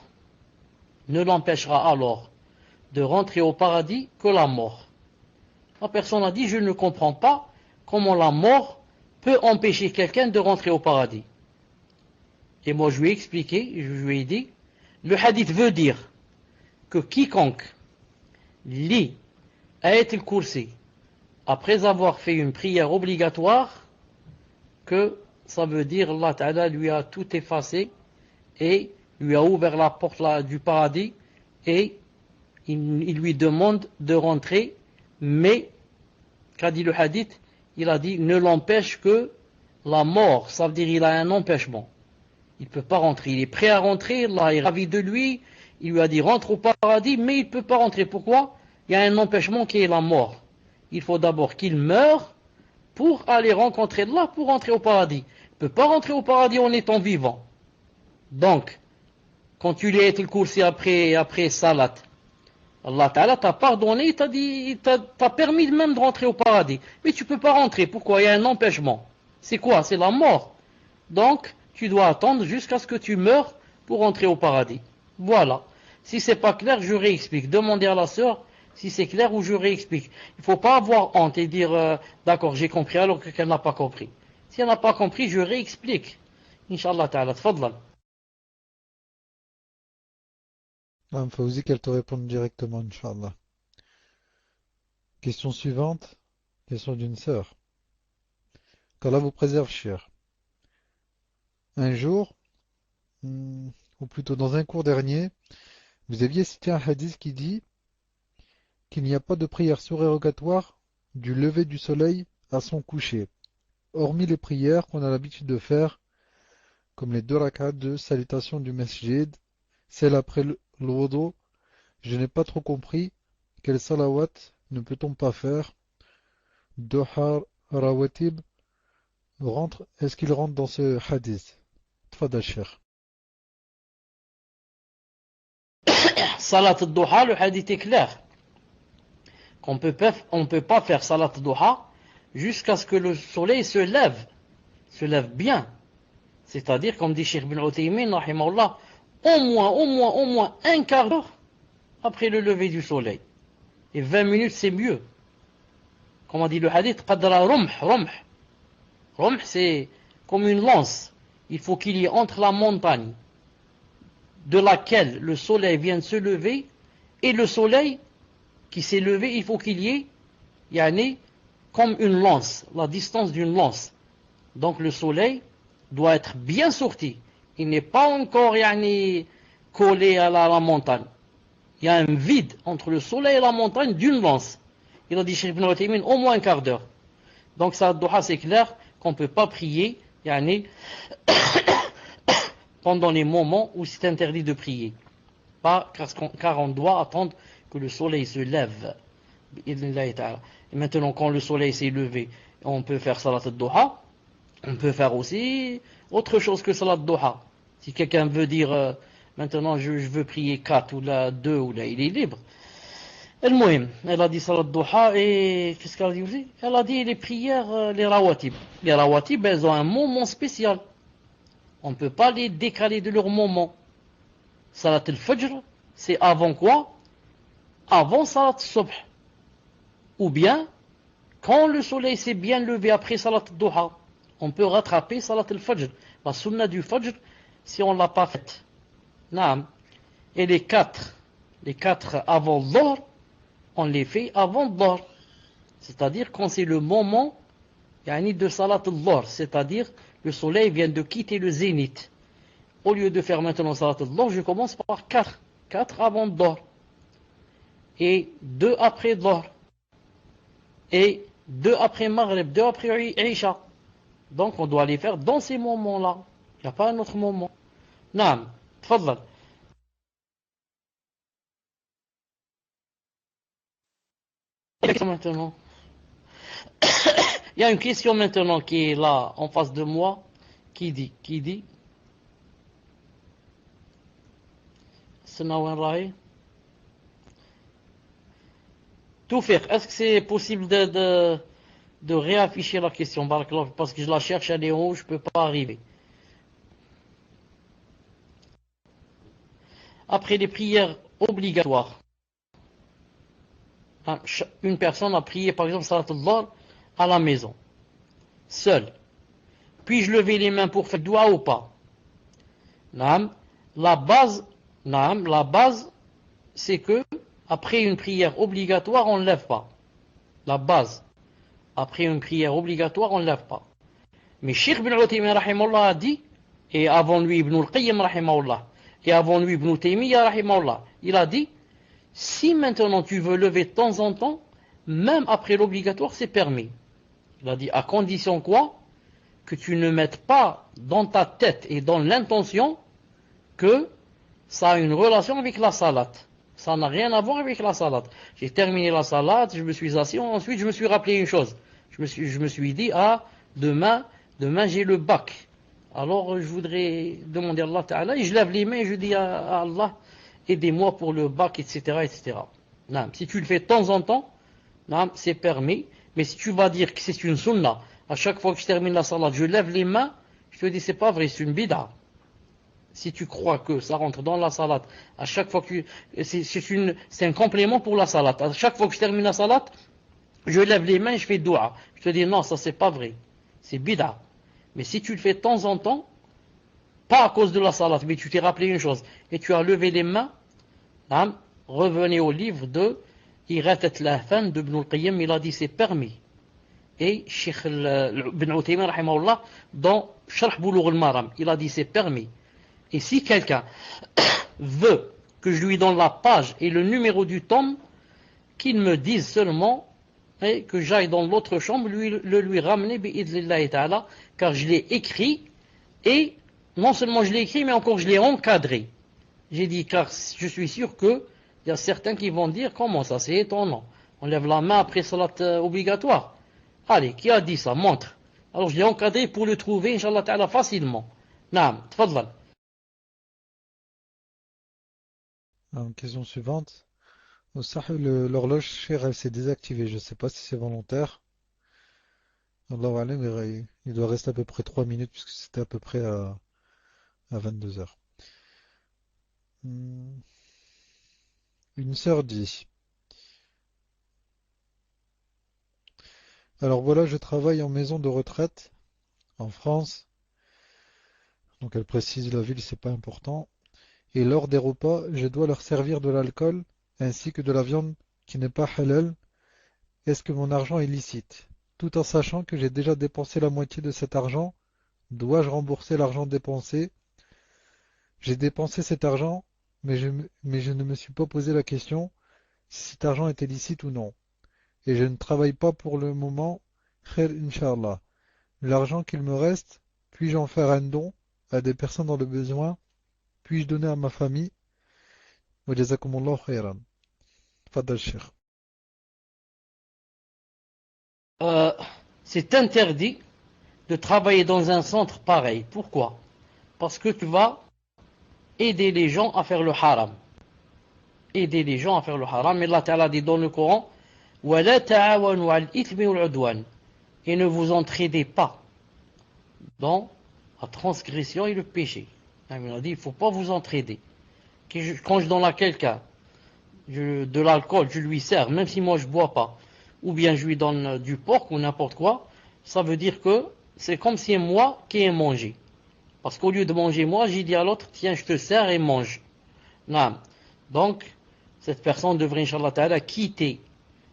Ne l'empêchera alors de rentrer au paradis que la mort. La personne a dit je ne comprends pas comment la mort peut empêcher quelqu'un de rentrer au paradis. Et moi je lui ai expliqué, je lui ai dit le hadith veut dire que quiconque lit Ayat al-Kursi après avoir fait une prière obligatoire, que ça veut dire Allah Ta'ala lui a tout effacé et lui a ouvert la porte du paradis et il lui demande de rentrer, mais qu'a dit le hadith? Il a dit ne l'empêche que la mort, ça veut dire il a un empêchement. Il ne peut pas rentrer, il est prêt à rentrer, Allah est ravi de lui, il lui a dit rentre au paradis, mais il ne peut pas rentrer. Pourquoi? Il y a un empêchement qui est la mort. Il faut d'abord qu'il meure pour aller rencontrer Allah, pour rentrer au paradis. Il ne peut pas rentrer au paradis en étant vivant. Donc, quand tu lis le Kursi après Salat, Allah Ta'ala t'a pardonné, il t'a dit, t'a permis même de rentrer au paradis. Mais tu ne peux pas rentrer. Pourquoi? Il y a un empêchement. C'est quoi? C'est la mort. Donc, tu dois attendre jusqu'à ce que tu meurs pour rentrer au paradis. Voilà. Si c'est pas clair, je réexplique. Demandez à la sœur si c'est clair ou je réexplique. Il ne faut pas avoir honte et dire d'accord, j'ai compris alors qu'elle n'a pas compris. Si elle n'a pas compris, je réexplique. Inch'Allah Ta'ala. Tfadlal. Ah, Fawzi qu'elle te réponde directement, Inch'Allah. Question suivante. Question d'une sœur. Qu'Allah vous préserve, cher. Un jour, ou plutôt dans un cours dernier, vous aviez cité un hadith qui dit qu'il n'y a pas de prière surérogatoire du lever du soleil à son coucher, hormis les prières qu'on a l'habitude de faire, comme les 2 rak'at de salutation du masjid, celle après le wudu. Je n'ai pas trop compris quel salawat ne peut-on pas faire. Duha rawatib est-ce qu'il rentre dans ce hadith? Tfadal, cher. Salat al-Duha, le hadith est clair. On ne peut pas faire Salat al-Duha jusqu'à ce que le soleil se lève bien. C'est-à-dire, comme dit Cheikh Ibn Uthaymin, rahimahullah, au moins un quart d'heure après le lever du soleil. Et 20 minutes, c'est mieux. Comme on dit le hadith, qadra rumh. Rumh, c'est comme une lance. Il faut qu'il y ait entre la montagne de laquelle le soleil vient de se lever et le soleil qui s'est levé, il faut qu'il y ait, yani, comme une lance, la distance d'une lance. Donc le soleil doit être bien sorti. Il n'est pas encore yani, collé à la montagne. Il y a un vide entre le soleil et la montagne d'une lance. Il a dit Cheikh Ibn Uthaymin au moins un quart d'heure. Donc ça, Duha, c'est clair qu'on ne peut pas prier yani, pendant les moments où c'est interdit de prier. Pas car on doit attendre que le soleil se lève. Et maintenant, quand le soleil s'est levé, on peut faire Salat al-Duha. On peut faire aussi autre chose que Salat al-Duha. Si quelqu'un veut dire maintenant je veux prier 4 ou 2 ou là, il est libre. Elle a dit Salat al-Duha et qu'est-ce qu'elle a dit aussi? Elle a dit les prières, les rawatib. Les rawatib, elles ont un moment spécial. On ne peut pas les décaler de leur moment. Salat al-Fajr, c'est avant quoi? Avant Salat al-Subh. Ou bien, quand le soleil s'est bien levé après Salat al-Duha, on peut rattraper Salat al-Fajr. La sunna du Fajr, si on ne l'a pas faite. Naam. Et les quatre avant Dhuhr, on les fait avant Dhuhr. C'est-à-dire quand c'est le moment yani de Salat al-Dhuhr, c'est-à-dire le soleil vient de quitter le zénith. Au lieu de faire maintenant salat al-dhuhr, je commence par 4. 4 avant dhuhr. Et 2 après dhuhr. Et 2 après maghrib, 2 après isha. Donc on doit les faire dans ces moments-là. Il n'y a pas un autre moment. Naam, tfaddal. Maintenant. Il y a une question maintenant qui est là en face de moi. Qui dit Senawen Rahi. Toufir, est-ce que c'est possible de réafficher la question, parce que je la cherche, elle est en haut, je ne peux pas arriver. Après les prières obligatoires, une personne a prié par exemple salat al-dhuhr à la maison, seule. Puis-je lever les mains pour faire dua ou pas? La base, c'est que après une prière obligatoire, on ne lève pas. La base. Après une prière obligatoire, on ne lève pas. Mais Cheikh Ibn Uthaymin rahimahullah a dit, et avant lui Ibn al-Qayyim rahimahullah, et avant lui Ibn Taymiyyah rahimahullah, il a dit, si maintenant tu veux lever de temps en temps, même après l'obligatoire, c'est permis. Il a dit, à condition quoi? Que tu ne mettes pas dans ta tête et dans l'intention que ça a une relation avec la salat. Ça n'a rien à voir avec la salat. J'ai terminé la salat, je me suis assis, ensuite je me suis rappelé une chose. Je me suis dit, demain j'ai le bac. Alors je voudrais demander à Allah Ta'ala, et je lève les mains et je dis à Allah, aidez-moi pour le bac, etc. etc. Non, si tu le fais de temps en temps, c'est permis. Mais si tu vas dire que c'est une sunna, à chaque fois que je termine la salat, je lève les mains, je te dis, c'est pas vrai, c'est une bid'a. Si tu crois que ça rentre dans la salat, à chaque fois que c'est un complément pour la salat. À chaque fois que je termine la salat, je lève les mains et je fais dua. Je te dis non, ça c'est pas vrai. C'est bid'a. Mais si tu le fais de temps en temps, pas à cause de la salat, mais tu t'es rappelé une chose, et tu as levé les mains, revenez au livre de Iratat al-Ahfan de Ibn al-Qayyim, il a dit c'est permis. Et Cheikh Ibn Uthaymin rahimahullah, dans Sharh Bulugh al-Maram, il a dit c'est permis. Et si quelqu'un veut que je lui donne la page et le numéro du tome, qu'il me dise seulement et que j'aille dans l'autre chambre lui ramener bi'idlillahi ta'ala, car je l'ai écrit, et non seulement je l'ai écrit, mais encore je l'ai encadré. J'ai dit, car je suis sûr que il y a certains qui vont dire, comment ça, c'est étonnant. On lève la main après salat obligatoire. Allez, qui a dit ça? Montre. Alors je l'ai encadré pour le trouver, Inch'Allah ta'ala, facilement. Naam, tfadlal. Question suivante. Au sahih, l'horloge chère, elle s'est désactivée. Je ne sais pas si c'est volontaire. Allahu alam, il doit rester à peu près 3 minutes puisque c'était à peu près à 22 heures. Une sœur dit, alors voilà, je travaille en maison de retraite en France. Donc elle précise la ville, c'est pas important. Et lors des repas, je dois leur servir de l'alcool ainsi que de la viande qui n'est pas halal. Est-ce que mon argent est licite? Tout en sachant que j'ai déjà dépensé la moitié de cet argent, dois-je rembourser l'argent dépensé? J'ai dépensé cet argent, mais je ne me suis pas posé la question si cet argent était licite ou non. Et je ne travaille pas pour le moment. Khair, Inch'Allah. L'argent qu'il me reste, puis-je en faire un don à des personnes dans le besoin? Puis-je donner à ma famille? Wa jazakumullahu khairan. Fadal Cheikh. C'est interdit de travailler dans un centre pareil. Pourquoi? Parce que tu vas aider les gens à faire le haram. Aider les gens à faire le haram. Et Allah Ta'ala dit dans le Coran, وَلَا تَعَوَنُوا عَلَى الْإِثْمِ وَالْعُدْوَانِ. Et ne vous entraidez pas dans la transgression et le péché. Il a dit, il ne faut pas vous entraider. Quand je donne à quelqu'un de l'alcool, je lui sers, même si moi je ne bois pas, ou bien je lui donne du porc ou n'importe quoi, ça veut dire que c'est comme si moi qui ai mangé. Parce qu'au lieu de manger moi, j'ai dit à l'autre, tiens, je te sers et mange. Non. Donc, cette personne devrait, Inch'Allah Ta'ala, quitter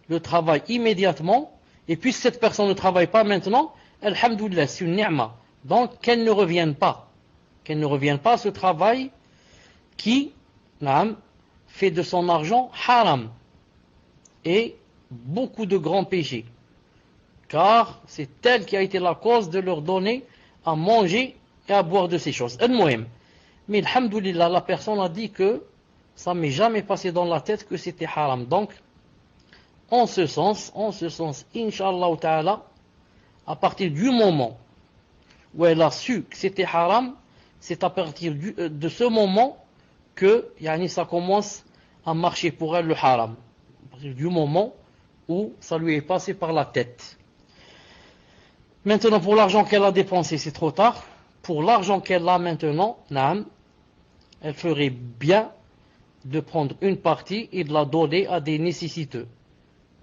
le travail immédiatement. Et puisque cette personne ne travaille pas maintenant, alhamdoulilah, c'est une ni'ma. Donc qu'elle ne revienne pas. Qu'elle ne revienne pas à ce travail qui, naam, fait de son argent haram et beaucoup de grands péchés. Car c'est elle qui a été la cause de leur donner à manger et à boire de ces choses. Mais alhamdoulilah, la personne a dit que ça m'est jamais passé dans la tête que c'était haram. Donc, en ce sens, Inch'Allah ta'ala, à partir du moment où elle a su que c'était haram, c'est à partir de ce moment que ça commence à marcher pour elle le haram. À partir du moment où ça lui est passé par la tête. Maintenant, pour l'argent qu'elle a dépensé, c'est trop tard. Pour l'argent qu'elle a maintenant, elle ferait bien de prendre une partie et de la donner à des nécessiteux.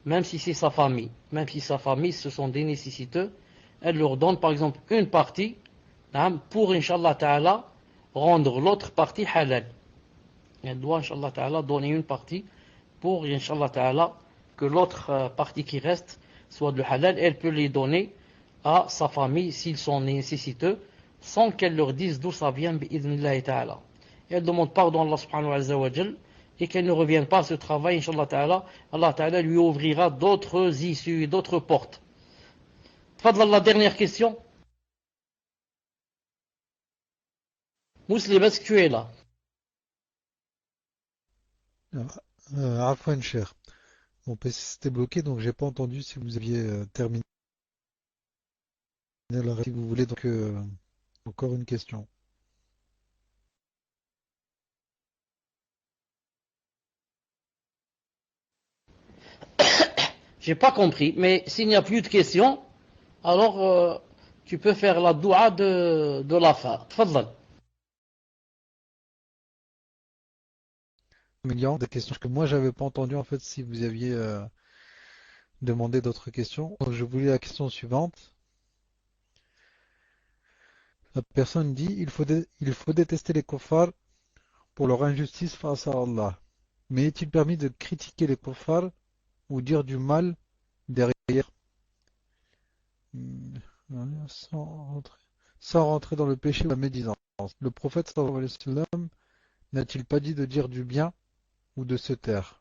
Même si c'est sa famille. Même si sa famille, ce sont des nécessiteux. Elle leur donne par exemple une partie pour, Inch'Allah Ta'ala, rendre l'autre partie halal. Elle doit, Inch'Allah Ta'ala, donner une partie pour, Inch'Allah Ta'ala, que l'autre partie qui reste soit de halal. Elle peut les donner à sa famille s'ils sont nécessiteux, sans qu'elle leur dise d'où ça vient, bi'idhnillahi ta'ala. Elle demande pardon à Allah subhanahu wa ta'ala et qu'elle ne revienne pas à ce travail, Inch'Allah ta'ala. Allah ta'ala lui ouvrira d'autres issues, d'autres portes. Fadla, la dernière question. Mouslim, est-ce que tu es là? Afwan cher. Mon PC s'était bloqué, donc j'ai pas entendu si vous aviez terminé la si vous voulez, donc encore une question. J'ai pas compris, mais s'il n'y a plus de questions, alors tu peux faire la doua de la fin. Tfadlal. Millions de questions que moi j'avais pas entendu en fait si vous aviez demandé d'autres questions. Donc, je voulais la question suivante. La personne dit il faut détester les kuffars pour leur injustice face à Allah. Mais est-il permis de critiquer les kuffars ou dire du mal derrière sans rentrer dans le péché ou la médisance? Le prophète sallallahu alayhi wa sallam n'a-t-il pas dit de dire du bien ou de se taire?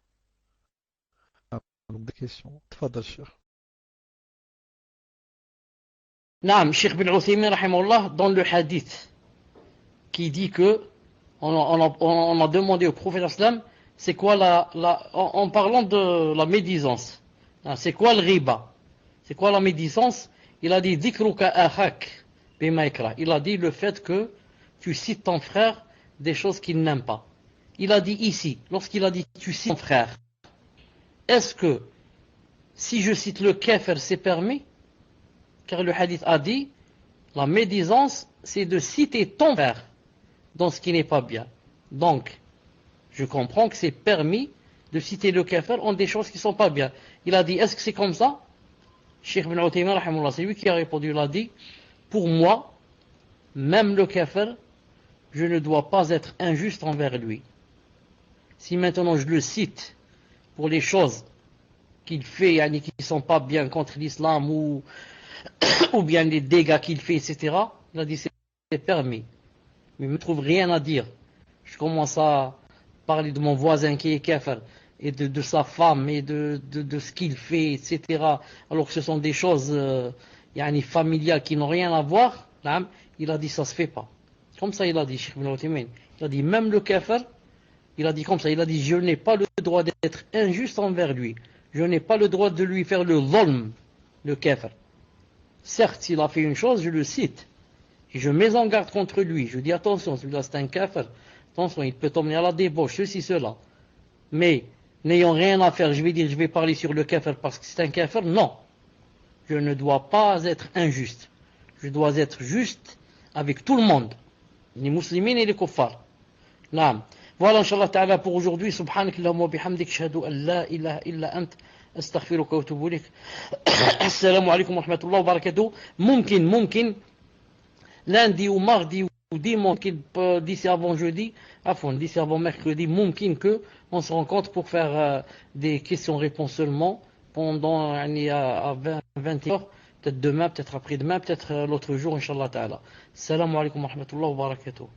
Donc des questions. Tfadal, cher. Naam, Cheikh bin Uthaymin, rahimahullah, dans le hadith, qui dit que, on a demandé au prophète islam, c'est quoi en parlant de la médisance, c'est quoi le riba? C'est quoi la médisance? Il a dit, dhikruka akhak bima yakra. Il a dit le fait que tu cites ton frère des choses qu'il n'aime pas. Il a dit ici, lorsqu'il a dit tu cites ton frère, est-ce que si je cite le kafir, c'est permis? Car le hadith a dit, la médisance, c'est de citer ton frère dans ce qui n'est pas bien. Donc, je comprends que c'est permis de citer le kafir en des choses qui ne sont pas bien. Il a dit, est-ce que c'est comme ça? Cheikh bin Uthaymin, rahimahullah, c'est lui qui a répondu, il a dit, pour moi, même le kafir, je ne dois pas être injuste envers lui. Si maintenant je le cite pour les choses qu'il fait, qui ne sont pas bien contre l'islam ou bien les dégâts qu'il fait, etc., il a dit c'est permis. Mais il ne me trouve rien à dire. Je commence à parler de mon voisin qui est kafir et de sa femme et de ce qu'il fait, etc. Alors que ce sont des choses familiales qui n'ont rien à voir. Il a dit ça se fait pas. Comme ça il a dit, Cheikh bin Uthaymin. Il a dit même le kafir, il a dit comme ça, il a dit je n'ai pas le droit d'être injuste envers lui. Je n'ai pas le droit de lui faire le zulm, le kafir. Certes, s'il a fait une chose, je le cite. Et je mets en garde contre lui. Je dis attention, celui-là c'est un kafir. Attention, il peut t'emmener à la débauche, ceci, cela. Mais, n'ayant rien à faire, je vais dire, je vais parler sur le kafir parce que c'est un kafir. Non. Je ne dois pas être injuste. Je dois être juste avec tout le monde. Les musulmans et les kuffars. Naam. Voilà, Inch'Allah Ta'ala, pour aujourd'hui. Subhanakallahumma wa bihamdik, shahadu an la ilaha illa ant. استغفرك واتوب اليك السلام عليكم ورحمه الله وبركاته ممكن lundi ou mardi ou dimanche d'ici avant jeudi d'ici avant mercredi ممكن que on se rencontre pour faire des questions-réponses seulement pendant à 20h peut-être demain, peut-être après-demain, peut-être l'autre jour, Inch'Allah ta'ala. Salam alaikum wa rahmatullahi wa barakatuh.